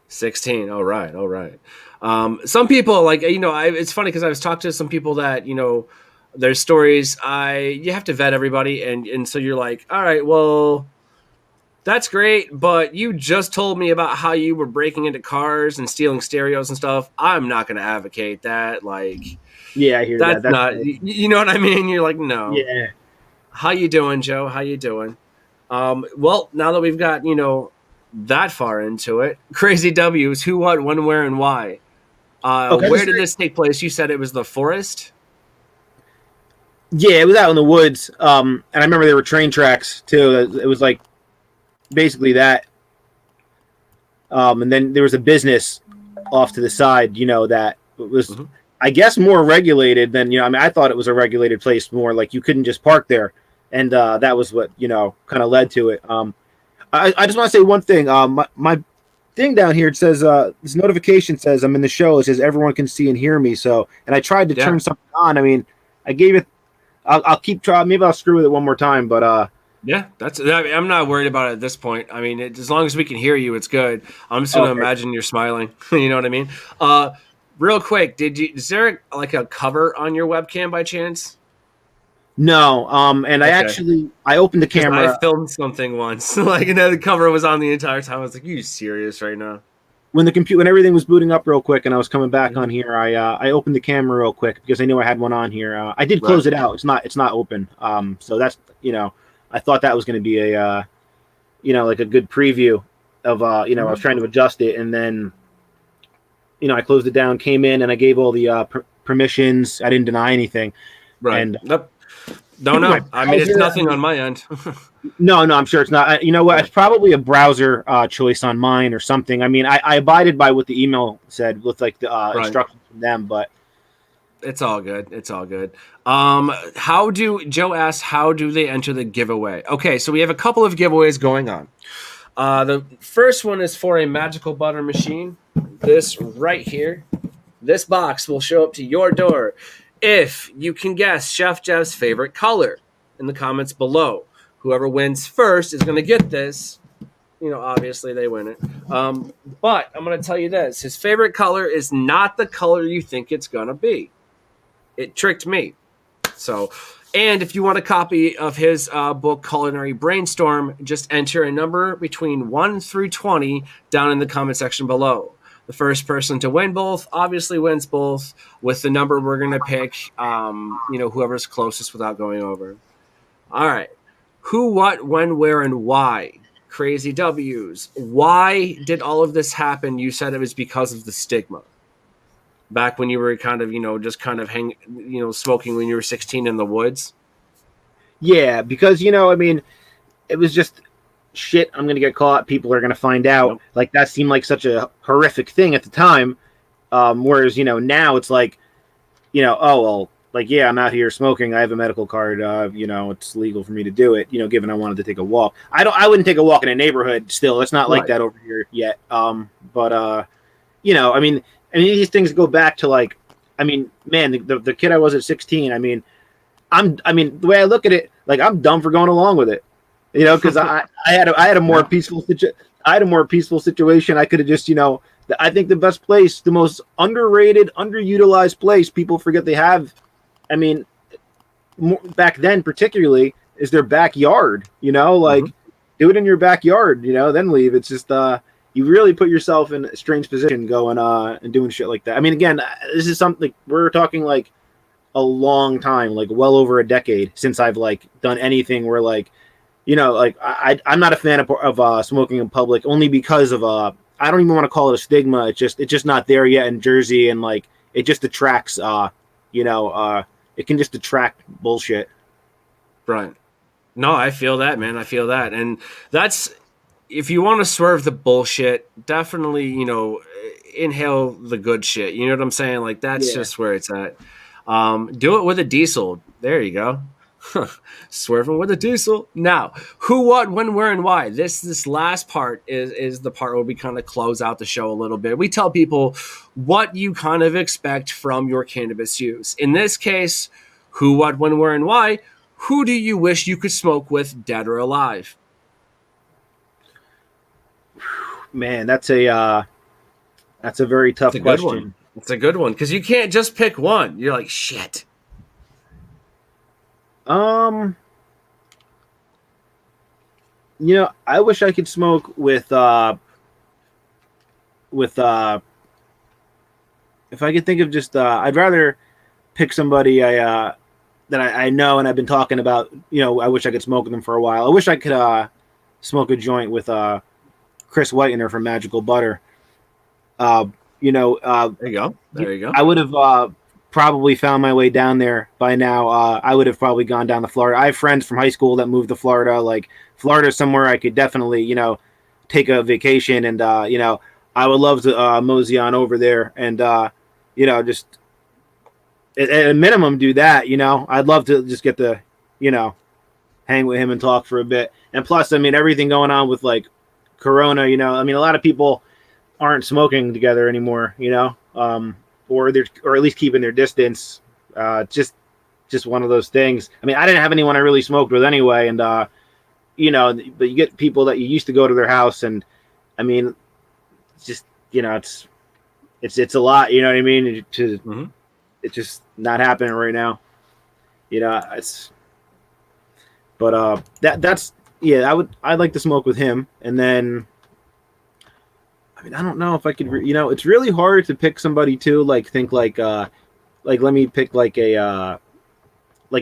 16. All right. Some people, like, it's funny because I was talking to some people that, their stories, you have to vet everybody. And so you're like, all right, well, that's great, but you just told me about how you were breaking into cars and stealing stereos and stuff. I'm not going to advocate that. Like, yeah, I hear that. That's not, you know what I mean? You're like, no. Yeah. How you doing, Joe? How you doing? Well, now that we've got, that far into it, crazy W's, who, what, when, where, and why? Where did this take place? You said it was the forest? Yeah, it was out in the woods. And I remember there were train tracks too. It was like basically that. And then there was a business off to the side, that was, I guess, more regulated than, I thought it was a regulated place more, like you couldn't just park there. And that was what, kind of led to it. I just want to say one thing. My thing down here, it says, this notification says I'm in the show. It says everyone can see and hear me. So, and I tried to turn something on. I mean, I gave it, I'll keep trying. Maybe I'll screw with it one more time, but yeah, I'm not worried about it at this point. I mean, as long as we can hear you, it's good. I'm just going to imagine you're smiling. You know what I mean? Real quick, is there like a cover on your webcam by chance? No. And I opened the camera. I filmed something once. Like, the cover was on the entire time. I was like, you serious right now? When everything was booting up real quick and I was coming back on here, I opened the camera real quick because I knew I had one on here. I did close it out. It's not open. So that's, I thought that was going to be a, like a good preview of, I was trying to adjust it, and then, I closed it down, came in, and I gave all the permissions. I didn't deny anything. Right. And Don't my know. I mean, it's browser. nothing on my end. No, I'm sure it's not. You know what? It's probably a browser choice on mine or something. I mean, I abided by what the email said with like the Right. instructions from them, but It's all good. It's all good. Joe asked, how do they enter the giveaway? Okay, so we have a couple of giveaways going on. The first one is for a magical butter machine. This right here. This box will show up to your door if you can guess Chef Jeff's favorite color in the comments below. Whoever wins first is going to get this. You know, obviously they win it. But I'm going to tell you this. His favorite color is not the color you think it's going to be. It tricked me. So, and if you want a copy of his book, Culinary Brainstorm, just enter a number between 1 through 20 down in the comment section below. The first person to win both obviously wins both with the number we're going to pick, whoever's closest without going over. All right. Who, what, when, where, and why? Crazy W's. Why did all of this happen? You said it was because of the stigma. Back when you were kind of, smoking when you were 16 in the woods. Yeah, because, I mean, it was just shit. I'm going to get caught. People are going to find out. Yep. Like, that seemed like such a horrific thing at the time. Whereas, now it's like, oh, well, like, yeah, I'm out here smoking. I have a medical card. It's legal for me to do it, given I wanted to take a walk. I wouldn't take a walk in a neighborhood still. It's not like that over here yet. I mean, these things go back to like, I mean, man, the kid I was at 16. I mean, the way I look at it, like I'm dumb for going along with it, because I had a more peaceful situation. I could have just, I think the best place, the most underrated, underutilized place people forget they have. I mean, back then particularly is their backyard. Do it in your backyard. Then leave. It's just you really put yourself in a strange position going and doing shit like that. I mean, again, this is something we're talking like a long time, like well over a decade since I've like done anything where like, I'm not a fan of smoking in public only because of I don't even want to call it a stigma. It's just not there yet in Jersey, and like it just attracts it can just attract bullshit. Right. No, I feel that, man. I feel that. And that's, if you want to swerve the bullshit, definitely, inhale the good shit. You know what I'm saying? Like, that's just where it's at. Do it with a diesel. There you go. Swerving with a diesel. Now, who, what, when, where, and why? This last part is the part where we kind of close out the show a little bit. We tell people what you kind of expect from your cannabis use. In this case, who, what, when, where, and why? Who do you wish you could smoke with, dead or alive? Man, that's a very tough question. It's a good one because you can't just pick one. You're like, shit. I wish I could smoke with if I could think of just I'd rather pick somebody that I know and I've been talking about. I wish I could smoke with them for a while. I wish I could smoke a joint with Chris Whitener from Magical Butter. There you go. I would have probably found my way down there by now. I would have probably gone down to Florida. I have friends from high school that moved to Florida. Like Florida is somewhere I could definitely, take a vacation, and I would love to mosey on over there and just at a minimum do that. I'd love to just get to hang with him and talk for a bit. And plus, I mean, everything going on with like Corona, a lot of people aren't smoking together anymore, or at least keeping their distance. Just one of those things. I mean, I didn't have anyone I really smoked with anyway, and but you get people that you used to go to their house, and I mean, it's just it's a lot. You know what I mean? It's just not happening right now. I'd like to smoke with him, and then. I mean, I don't know if I could, it's really hard to pick somebody too, let me pick like a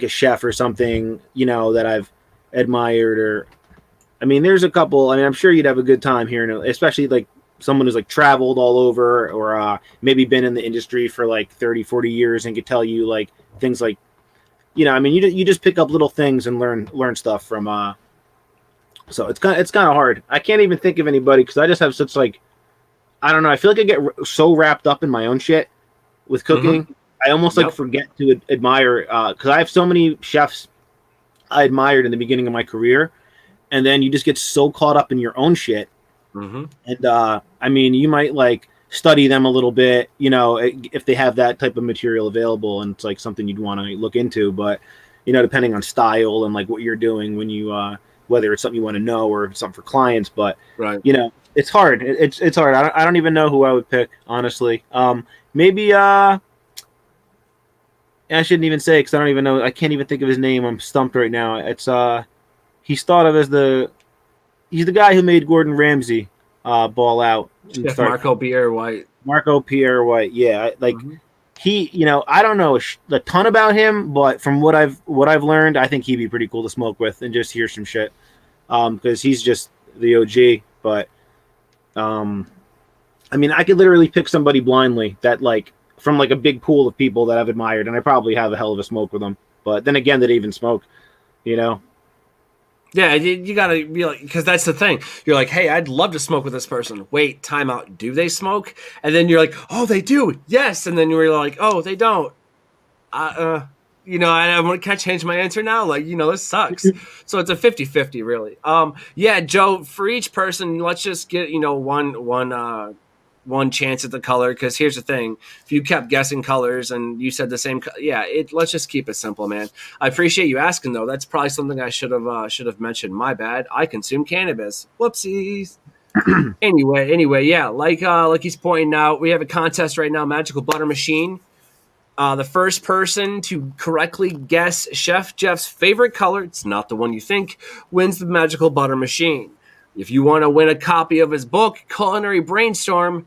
chef or something, that I've admired, or, I mean, there's a couple, I mean, I'm sure you'd have a good time here, especially like someone who's like traveled all over, or maybe been in the industry for like 30, 40 years and could tell you like things like, I mean, you just pick up little things and learn stuff from. So it's kind of hard. I can't even think of anybody because I just have such like, I don't know. I feel like I get so wrapped up in my own shit with cooking. I almost like forget to admire because I have so many chefs I admired in the beginning of my career, and then you just get so caught up in your own shit. And I mean, you might like study them a little bit, if they have that type of material available, and it's like something you'd want to look into. But depending on style and like what you're doing when you whether it's something you want to know or something for clients. But it's hard. It's hard. I don't even know who I would pick, honestly. Maybe I shouldn't even say because I don't even know. I can't even think of his name. I'm stumped right now. It's he's thought of as he's the guy who made Gordon Ramsay ball out. Chef Marco Pierre White. Marco Pierre White. Yeah, like he. I don't know a ton about him, but from what I've learned, I think he'd be pretty cool to smoke with and just hear some shit. Because he's just the OG. But I mean, I could literally pick somebody blindly that like from like a big pool of people that I've admired, and I probably have a hell of a smoke with them. But then again, they even smoke, Yeah, you gotta be like, because that's the thing. You're like, hey, I'd love to smoke with this person. Wait, time out. Do they smoke? And then you're like, oh, they do. Yes. And then you're like, oh, they don't. Can I change my answer now? Like, this sucks. So it's a 50-50 really. Yeah, Joe, for each person, let's just get, one chance at the color. Because here's the thing. If you kept guessing colors and you said the same, let's just keep it simple, man. I appreciate you asking though. That's probably something I should have mentioned. My bad. I consume cannabis. Whoopsies. Anyway, yeah, like he's pointing out, we have a contest right now, Magical Butter Machine. The first person to correctly guess Chef Jeff's favorite color, it's not the one you think, wins the Magical Butter Machine. If you want to win a copy of his book, Culinary Brainstorm,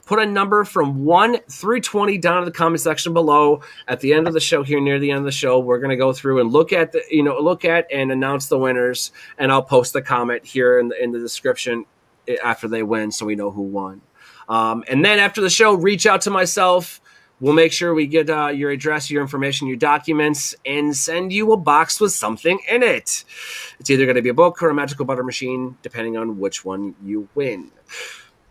put a number from 1 through 20 down in the comment section below. At the end of the show, here near the end of the show, we're going to go through and look at and announce the winners, and I'll post the comment here in the description after they win, so we know who won. And then after the show, reach out to myself. We'll make sure we get your address, your information, your documents, and send you a box with something in it. It's either going to be a book or a Magical Butter Machine, depending on which one you win.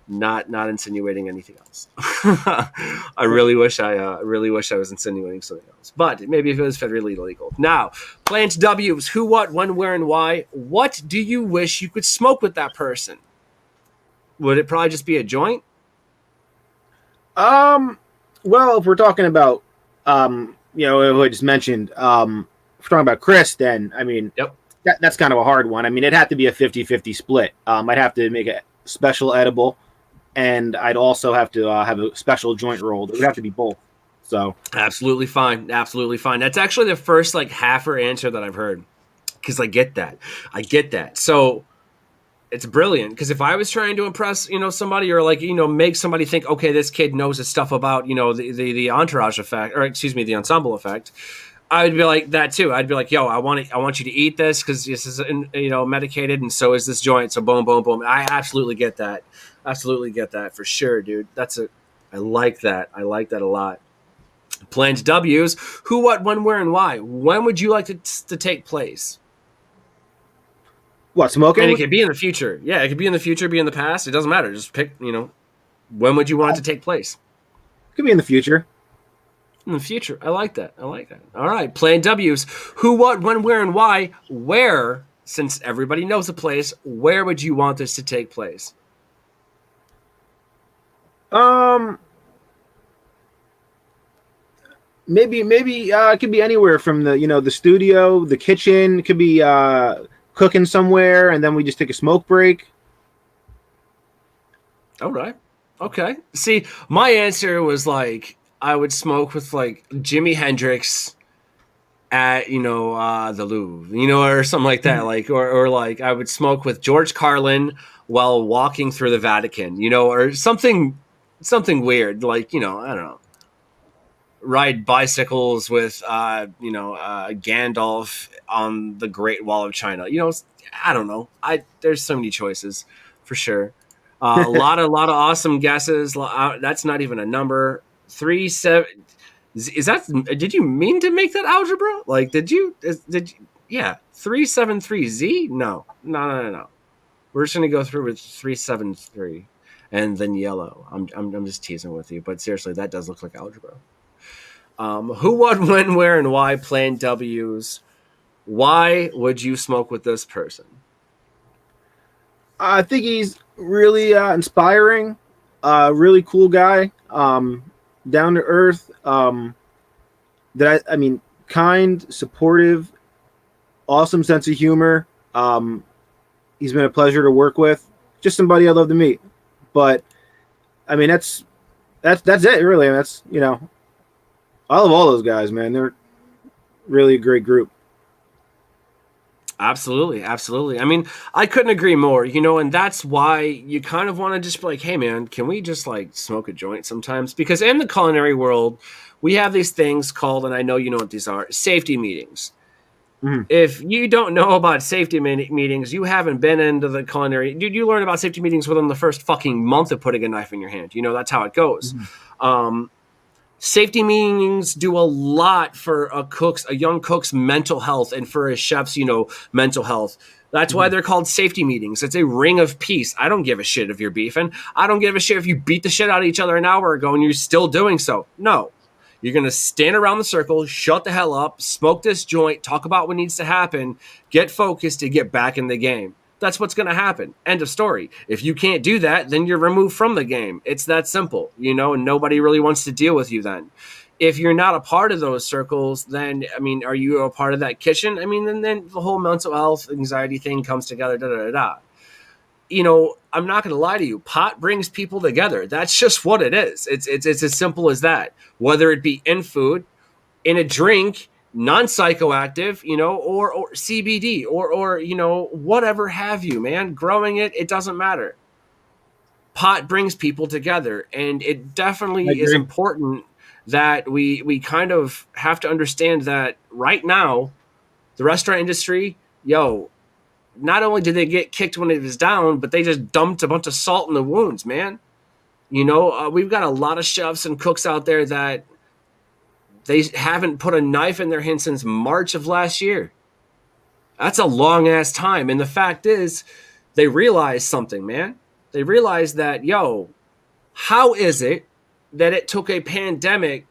Not insinuating anything else. I really wish I was insinuating something else. But maybe if it was federally illegal. Now, Plant W's. Who, what, when, where, and why. What do you wish you could smoke with that person? Would it probably just be a joint? Well, if we're talking about, what I just mentioned, if we're talking about Chris, then, I mean, that's kind of a hard one. I mean, it'd have to be a 50-50 split. I'd have to make a special edible, and I'd also have to have a special joint rolled. It would have to be both. So absolutely fine. That's actually the first halfer answer that I've heard, because I get that. So it's brilliant, because if I was trying to impress, somebody, or make somebody think, okay, this kid knows his stuff about, the entourage effect, or excuse me, the ensemble effect, I would be like that too. I'd be like, yo, I want you to eat this because this is, medicated, and so is this joint. So boom, boom, boom. I absolutely get that. For sure, dude. I like that. I like that a lot. Plant W's. Who, what, when, where, and why. When would you like to take place? What, smoking? And it could be in the future. Yeah, it could be in the future, be in the past. It doesn't matter. Just pick, when would you want it to take place? It could be in the future. In the future. I like that. All right. Plant W's. Who, what, when, where, and why. Where, since everybody knows the place, where would you want this to take place? Maybe it could be anywhere from the studio, the kitchen. It could be cooking somewhere, and then we just take a smoke break. All right. Okay. See, my answer was I would smoke with Jimi Hendrix at the Louvre, or something like that, or I would smoke with George Carlin while walking through the Vatican, or something weird, I don't know. Ride bicycles with Gandalf on the Great Wall of China. I don't know. There's so many choices for sure. A lot of awesome guesses. That's not even a number. 3, 7. Is that, did you mean to make that algebra? Like, did you, yeah, 373Z? No. We're just going to go through with 373 and then yellow. I'm just teasing with you, but seriously, that does look like algebra. Who, what, when, where, and why playing W's? Why would you smoke with this person? I think he's really inspiring, really cool guy, down to earth. I mean, kind, supportive, awesome sense of humor. He's been a pleasure to work with. Just somebody I love to meet. But I mean, that's it, really. I mean, that's, you know, I love all those guys, man. They're really a great group. Absolutely. I mean, I couldn't agree more, you know, and that's why you kind of want to just be like, hey, man, can we just like smoke a joint sometimes? Because in the culinary world, we have these things called, and I know you know what these are, safety meetings. Mm-hmm. If you don't know about safety meetings, you haven't been into the culinary. Dude, you learn about safety meetings within the first fucking month of putting a knife in your hand. You know, that's how it goes. Mm-hmm. Safety meetings do a lot for a young cook's mental health, and for a chef's, you know, mental health. That's why they're called safety meetings. It's a ring of peace. I don't give a shit if you're beefing. I don't give a shit if you beat the shit out of each other an hour ago and you're still doing so. No. You're going to stand around the circle, shut the hell up, smoke this joint, talk about what needs to happen, get focused to get back in the game. That's what's going to happen. End of story. If you can't do that, then you're removed from the game. It's that simple, you know, and nobody really wants to deal with you then. If you're not a part of those circles, then, I mean, are you a part of that kitchen? I mean, then the whole mental health, anxiety thing comes together, You know, I'm not going to lie to you. Pot brings people together. That's just what it is. It's as simple as that. Whether it be in food, in a drink, non-psychoactive, you know, or CBD, or you know, whatever have you, man. Growing it doesn't matter. Pot brings people together, and it definitely is important that we kind of have to understand that right now, the restaurant industry, not only did they get kicked when it was down, but they just dumped a bunch of salt in the wounds, man. You know, we've got a lot of chefs and cooks out there that they haven't put a knife in their hand since March of last year. That's a long-ass time. And the fact is, they realized something, man. They realized that, how is it that it took a pandemic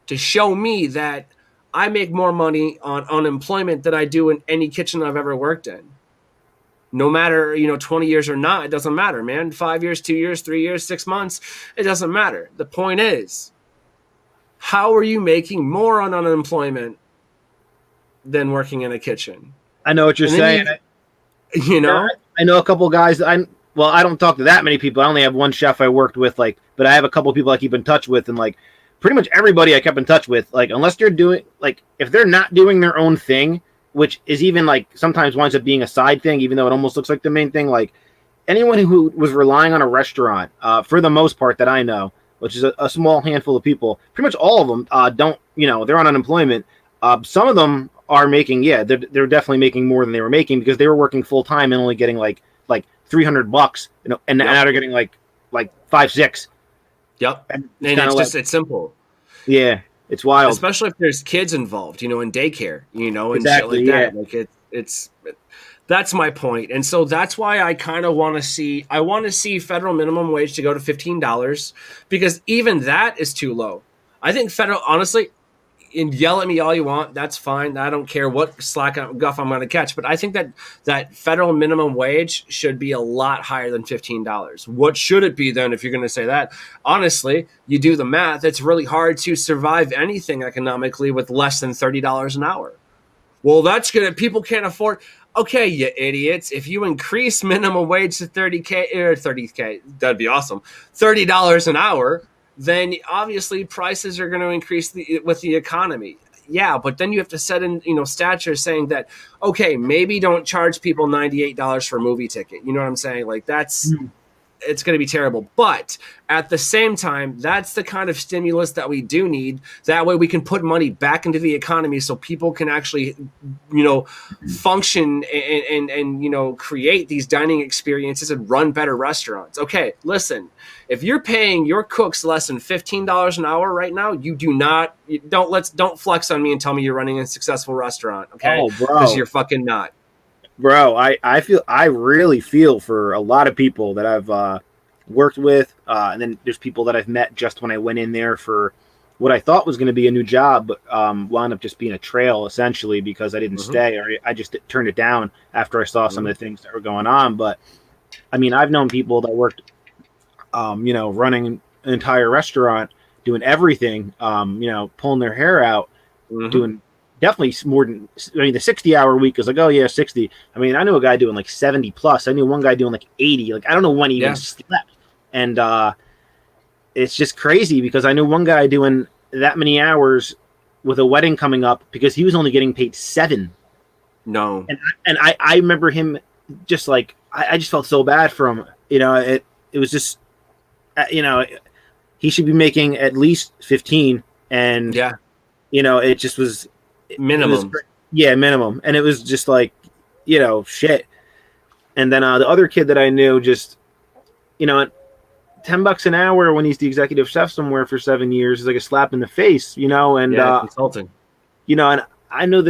to show me that I make more money on unemployment than I do in any kitchen I've ever worked in? No matter, 20 years or not, it doesn't matter, man. 5 years, 2 years, 3 years, 6 months, it doesn't matter. The point is, how are you making more on unemployment than working in a kitchen? I know what you're saying. I know a couple of guys. I don't talk to that many people. I only have one chef I worked with, but I have a couple of people I keep in touch with, and pretty much everybody I kept in touch with, unless they're doing, if they're not doing their own thing, which is even sometimes winds up being a side thing, even though it almost looks like the main thing. Anyone who was relying on a restaurant, for the most part that I know, which is a small handful of people, pretty much all of them they're on unemployment. Some of them are making, they're definitely making more than they were making because they were working full time and only getting like $300, and now they're getting like 5-6. Yep, and it's simple. Yeah, it's wild, especially if there's kids involved, in daycare, and exactly, shit like that. It's that's my point, and so that's why I kind of want to see federal minimum wage to go to $15, because even that is too low. I think federal, honestly, and yell at me all you want, that's fine. I don't care what guff I'm going to catch, but I think that federal minimum wage should be a lot higher than $15. What should it be then if you're going to say that? Honestly, you do the math, it's really hard to survive anything economically with less than $30 an hour. Well, that's good. People can't afford. Okay, you idiots. If you increase minimum wage to $30K, that'd be awesome. $30 an hour, then obviously prices are going to increase with the economy. Yeah, but then you have to set in, stature saying that, okay, maybe don't charge people $98 for a movie ticket. You know what I'm saying? That's it's going to be terrible. But at the same time, that's the kind of stimulus that we do need. That way we can put money back into the economy so people can actually, function and create these dining experiences and run better restaurants. Okay, listen, if you're paying your cooks less than $15 an hour right now, don't flex on me and tell me you're running a successful restaurant. Okay, Oh, bro. because you're fucking not. Bro, I really feel for a lot of people that I've worked with, and then there's people that I've met just when I went in there for what I thought was going to be a new job, but wound up just being a trail essentially because I didn't stay, or I just turned it down after I saw some of the things that were going on. But I mean, I've known people that worked, running an entire restaurant, doing everything, pulling their hair out, doing definitely more than, the 60-hour week is like, oh yeah, 60. I mean, I knew a guy doing like 70 plus. I knew one guy doing like 80. Like, I don't know when he even slept. And it's just crazy because I knew one guy doing that many hours with a wedding coming up because he was only getting paid 7. No. And I remember him just like, I just felt so bad for him. It was just, he should be making at least 15. And, it just was, minimum. Minimum. And it was just like, shit. And then the other kid that I knew just, $10 an hour when he's the executive chef somewhere for 7 years is like a slap in the face, and consulting. And I know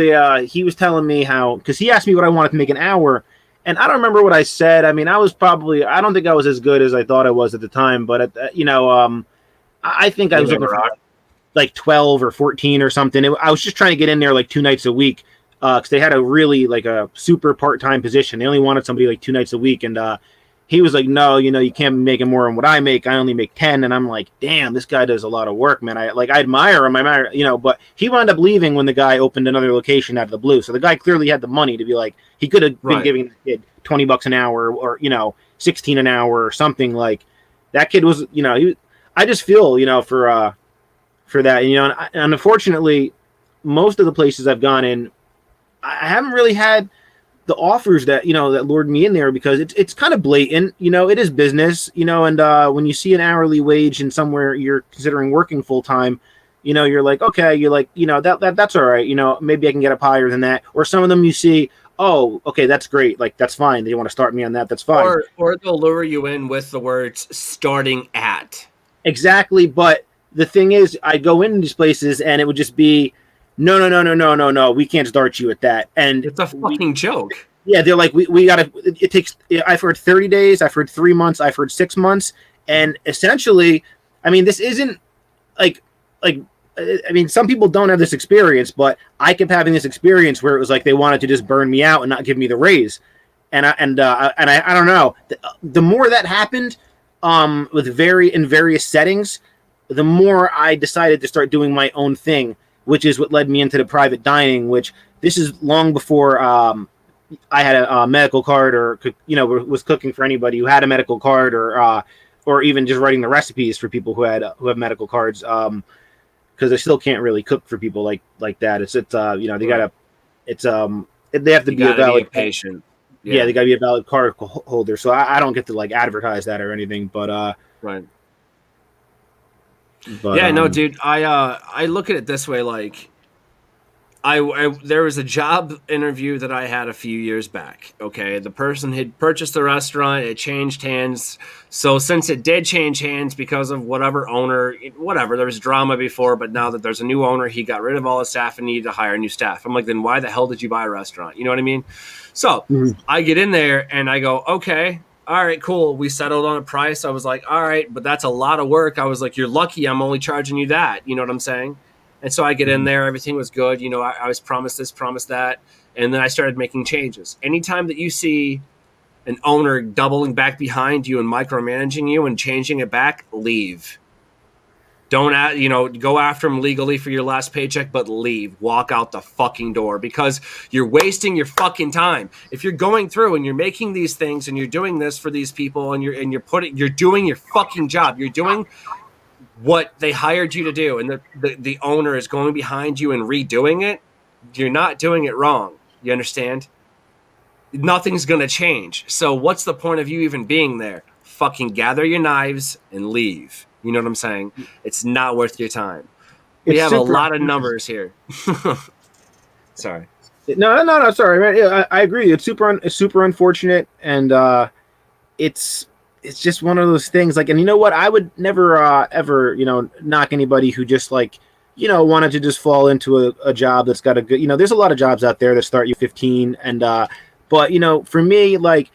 he was telling me how, because he asked me what I wanted to make an hour, and I don't remember what I said. I mean, I don't think I was as good as I thought I was at the time, but I think I was looking for like 12 or 14 or something. I was just trying to get in there like 2 nights a week because they had a really like a super part-time position. They only wanted somebody like 2 nights a week, and he was like, no, you can't be making more than what I make. I only make 10. And I'm like, damn, this guy does a lot of work, man. I admire him. But he wound up leaving when the guy opened another location out of the blue. So the guy clearly had the money to be like, he could have been giving the kid $20 an hour or, 16 an hour or something. Like that kid was, I just feel, for that, and unfortunately, most of the places I've gone in, I haven't really had the offers that that lured me in there because it's kind of blatant. It is business, and when you see an hourly wage in somewhere you're considering working full time, you're like, okay, you're like, that's all right, maybe I can get up higher than that. Or some of them you see, oh, okay, that's great, like that's fine, they want to start me on that, that's fine. Or they'll lure you in with the words starting at. Exactly. But the thing is, I go into these places and it would just be no, we can't start you at that. And it's a fucking joke. Yeah, they're like, we gotta, it takes, I've heard 30 days, I've heard 3 months, I've heard 6 months. And essentially, I mean, this isn't like, I mean, some people don't have this experience, but I kept having this experience where it was like they wanted to just burn me out and not give me the raise. And I don't know. The more that happened, in various settings, the more I decided to start doing my own thing, which is what led me into the private dining, which this is long before I had a medical card or, was cooking for anybody who had a medical card or even just writing the recipes for people who have medical cards. Because I still can't really cook for people like that. They gotta, they have to be a valid patient. Yeah, they gotta be a valid card holder. So I don't get to like advertise that or anything, but right. But, yeah, no, dude. I look at it this way. Like, there was a job interview that I had a few years back. Okay, the person had purchased the restaurant. It changed hands. So since it did change hands because of whatever owner, there was drama before, but now that there's a new owner, he got rid of all his staff and needed to hire new staff. I'm like, then why the hell did you buy a restaurant? You know what I mean? So I get in there and I go, okay. All right, cool. We settled on a price. I was like, all right, but that's a lot of work. I was like, you're lucky I'm only charging you that. You know what I'm saying? And so I get in there. Everything was good. I was promised this, promised that. And then I started making changes. Anytime that you see an owner doubling back behind you and micromanaging you and changing it back, leave. Don't go after them legally for your last paycheck, but leave. Walk out the fucking door because you're wasting your fucking time. If you're going through and you're making these things and you're doing this for these people and you're doing your fucking job. You're doing what they hired you to do, and the owner is going behind you and redoing it. You're not doing it wrong. You understand? Nothing's going to change. So what's the point of you even being there? fucking gather your knives and leave. You know what I'm saying? It's not worth your time. We have a lot of numbers here. Sorry. No. Sorry, man. Yeah, I agree. It's super unfortunate, and it's just one of those things. Like, and you know what? I would never ever knock anybody who just like wanted to just fall into a job that's got a good. There's a lot of jobs out there that start you 15, and but for me, like,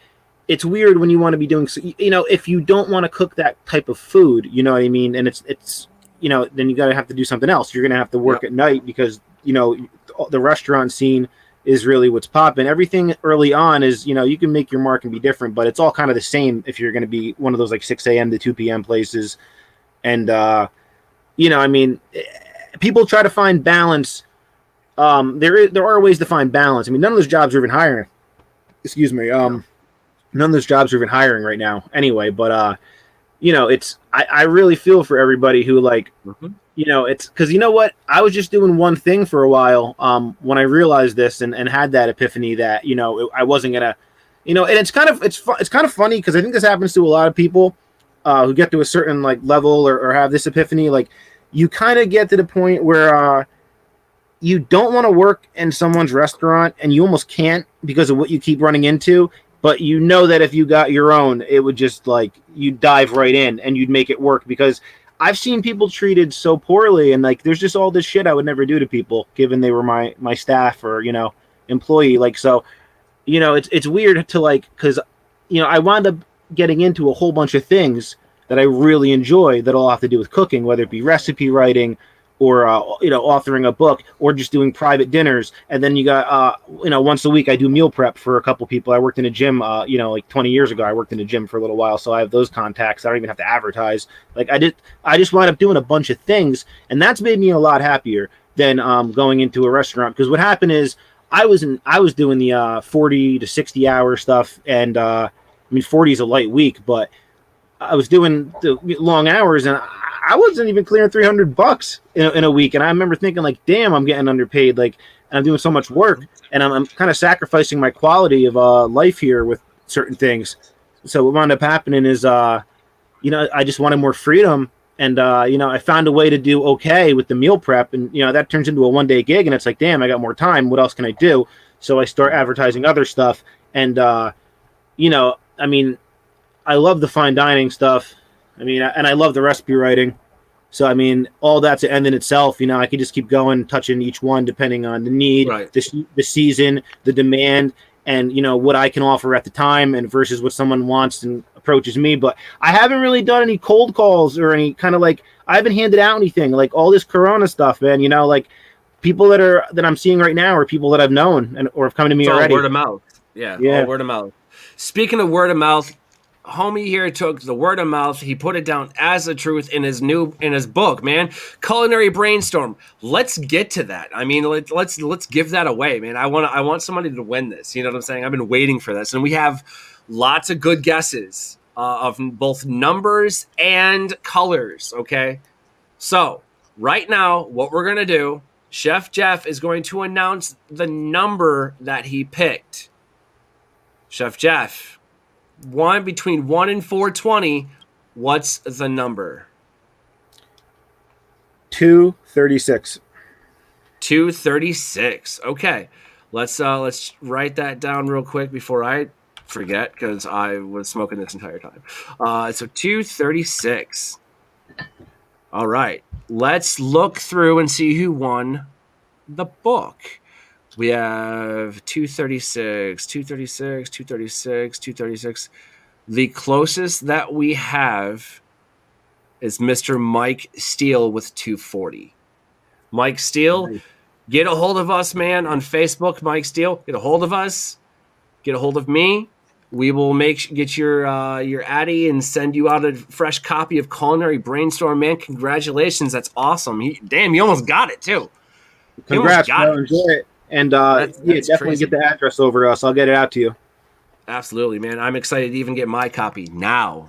it's weird when you want to be doing if you don't want to cook that type of food, you know what I mean, and it's then you got to have to do something else. You're gonna have to work at night because the restaurant scene is really what's popping. Everything early on is, you can make your mark and be different, but it's all kind of the same if you're going to be one of those like 6 a.m. to 2 p.m. places. And, I mean, people try to find balance. There are ways to find balance. I mean, none of those jobs are even hiring. Excuse me. None of those jobs are even hiring right now anyway, but, I really feel for everybody who like, it's because you know what? I was just doing one thing for a while when I realized this and had that epiphany that, I wasn't going to, and it's kind of funny because I think this happens to a lot of people who get to a certain like level or have this epiphany. Like you kind of get to the point where you don't want to work in someone's restaurant and you almost can't because of what you keep running into. But you know that if you got your own, it would just like you'd dive right in and you'd make it work because I've seen people treated so poorly and like there's just all this shit I would never do to people given they were my staff or employee. Like so, it's weird to like because I wound up getting into a whole bunch of things that I really enjoy that all have to do with cooking, whether it be recipe writing or authoring a book or just doing private dinners. And then you got once a week I do meal prep for a couple people. I worked in a gym like 20 years ago. I worked in a gym for a little while, so I have those contacts. I don't even have to advertise. Like I just wound up doing a bunch of things, and that's made me a lot happier than going into a restaurant. Because what happened is I was doing the 40 to 60 hour stuff, and I mean 40 is a light week, but I was doing the long hours, and I wasn't even clearing $300 in a week. And I remember thinking, like, damn, I'm getting underpaid. Like, and I'm doing so much work, and I'm kind of sacrificing my quality of life here with certain things. So what wound up happening is, I just wanted more freedom, and I found a way to do okay with the meal prep, and that turns into a one-day gig, and it's like, damn, I got more time. What else can I do? So I start advertising other stuff, and I mean, I love the fine dining stuff. I mean, and I love the recipe writing. So, I mean, all that's an end in itself. I could just keep going, touching each one depending on the need, right, the season, the demand, and, what I can offer at the time and versus what someone wants and approaches me. But I haven't really done any cold calls or any kind of like, I haven't handed out anything. Like all this Corona stuff, man, like people that I'm seeing right now are people that I've known or have come to me already. Word of mouth. Yeah. All word of mouth. Speaking of word of mouth, homie here took the word of mouth. He put it down as the truth in his book, man. Culinary Brainstorm. Let's get to that. I mean, let's give that away, man. I want somebody to win this. You know what I'm saying? I've been waiting for this, and we have lots of good guesses of both numbers and colors. Okay, so right now, what we're gonna do, Chef Jeff is going to announce the number that he picked. Chef Jeff. Between 1 and 420, what's the number? 236. 236. Okay. Let's write that down real quick before I forget because I was smoking this entire time. So 236. All right. Let's look through and see who won the book. We have 236, 236, 236, 236. The closest that we have is Mr. Mike Steele with 240. Mike Steele, get a hold of us, man, on Facebook. Mike Steele, get a hold of us. Get a hold of me. We will get your Addy and send you out a fresh copy of Culinary Brainstorm, man. Congratulations. That's awesome. You almost got it, too. Congrats, bro. Enjoy it. And that's definitely crazy. Get the address over to us. I'll get it out to you. Absolutely, man. I'm excited to even get my copy now.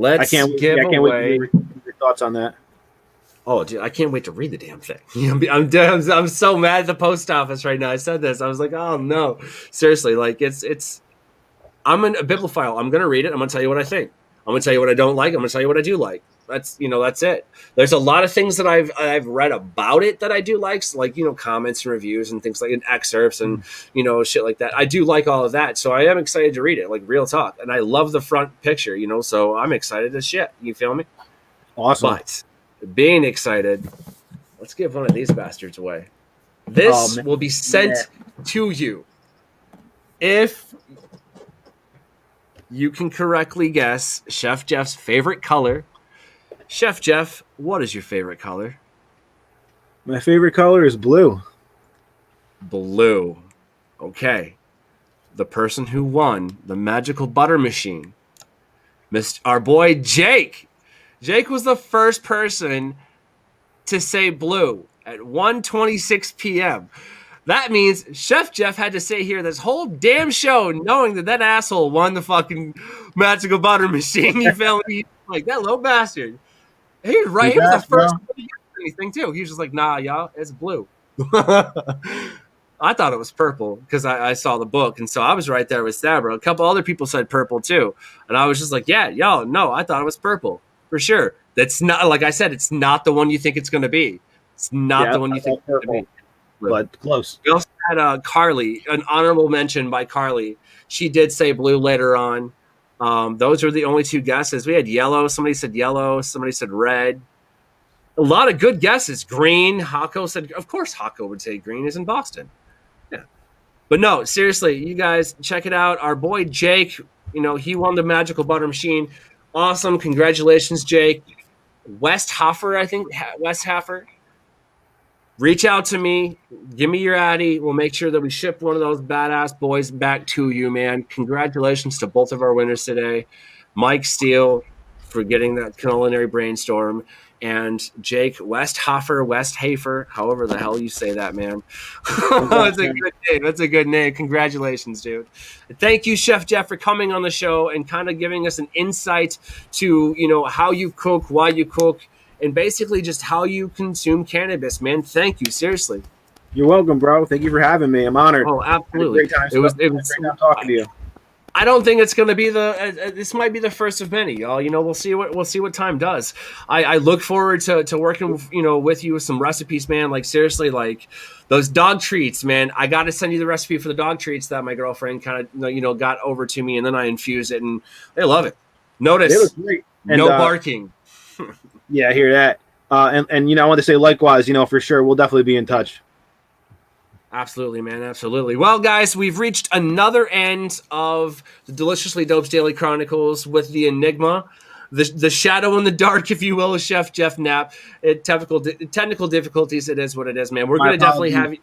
I can't wait to hear your thoughts on that. Oh, dude, I can't wait to read the damn thing. I'm so mad at the post office right now. I said this. I was like, oh no, seriously. Like it's. I'm a bibliophile. I'm gonna read it. I'm gonna tell you what I think. I'm gonna tell you what I don't like. I'm gonna tell you what I do like. That's that's it. There's a lot of things that I've read about it that I do like, so like comments and reviews and things like and excerpts and shit like that. I do like all of that, so I am excited to read it. Like real talk, and I love the front picture. So I'm excited as shit. You feel me? Awesome. But being excited, let's give one of these bastards away. This will be sent to you if you can correctly guess Chef Jeff's favorite color. Chef Jeff, what is your favorite color? My favorite color is blue. Blue. Okay. The person who won the magical butter machine, our boy Jake. Jake was the first person to say blue at 1:26 p.m. That means Chef Jeff had to sit here this whole damn show knowing that asshole won the fucking magical butter machine. You feel me? Like that little bastard. He was right. He was the first one to use anything too. He was just like, nah, y'all, it's blue. I thought it was purple because I saw the book, and so I was right there with Sabra. A couple other people said purple too, and I was just like, yeah, y'all, no, I thought it was purple for sure. That's not, like I said, it's not the one you think it's going to be. It's not the one you think it's going to be. But close. We also had Carly, an honorable mention by Carly. She did say blue later on. Those are the only two guesses. We had yellow. Somebody said yellow. Somebody said red. A lot of good guesses. Green. Hako said, of course Hako would say green is in Boston. Yeah. But no, seriously, you guys check it out. Our boy Jake, he won the magical butter machine. Awesome. Congratulations, Jake. West Hoffer, I think. West Hoffer. Reach out to me. Give me your Addy. We'll make sure that we ship one of those badass boys back to you, man. Congratulations to both of our winners today. Mike Steele for getting that culinary brainstorm, and Jake Westhafer, however the hell you say that, man. That's a good name. That's a good name. Congratulations, dude. Thank you, Chef Jeff, for coming on the show and kind of giving us an insight to, how you cook, why you cook, and basically just how you consume cannabis, man. Thank you, seriously. You're welcome, bro. Thank you for having me. I'm honored. Oh, absolutely. It was great time talking to you. I don't think it's going to be this might be the first of many, y'all. We'll see what time does. I look forward to working, with you with some recipes, man. Like seriously, like those dog treats, man. I got to send you the recipe for the dog treats that my girlfriend kind of, got over to me, and then I infuse it, and they love it. Notice, it was great. And, no barking. Yeah, I hear that. And I want to say likewise, for sure, we'll definitely be in touch. Absolutely, man. Absolutely. Well, guys, we've reached another end of the Deliciously Dope's Daily Chronicles with the enigma, the shadow in the dark, if you will, of Chef Jeff Nappe. Technical difficulties, it is what it is, man. We're going to definitely have you.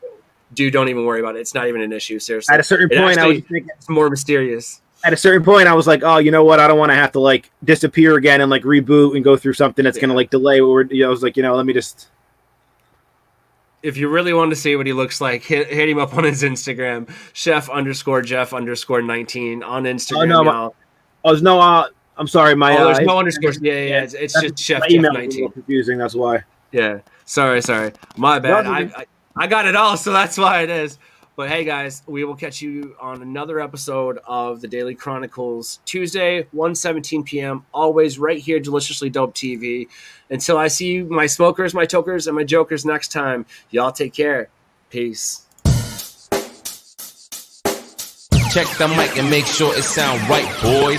Dude, don't even worry about it. It's not even an issue, seriously. At a certain point, I was thinking it's more mysterious. At a certain point, I was like, oh, you know what? I don't want to have to disappear again and reboot and go through something that's going to delay. Or I was like, let me just. If you really want to see what he looks like, hit him up on his Instagram, chef_Jeff_19 on Instagram. I'm sorry. There's no underscores. Yeah. It's just Chef Jeff 19. Confusing. That's why. Yeah. Sorry. My bad. I got it all, so that's why it is. But hey, guys, we will catch you on another episode of the Daily Chronicles, Tuesday, 1:17 p.m., always right here, Deliciously Dope TV. Until I see you, my smokers, my tokers, and my jokers next time, y'all take care. Peace. Check the mic and make sure it sound right, boys.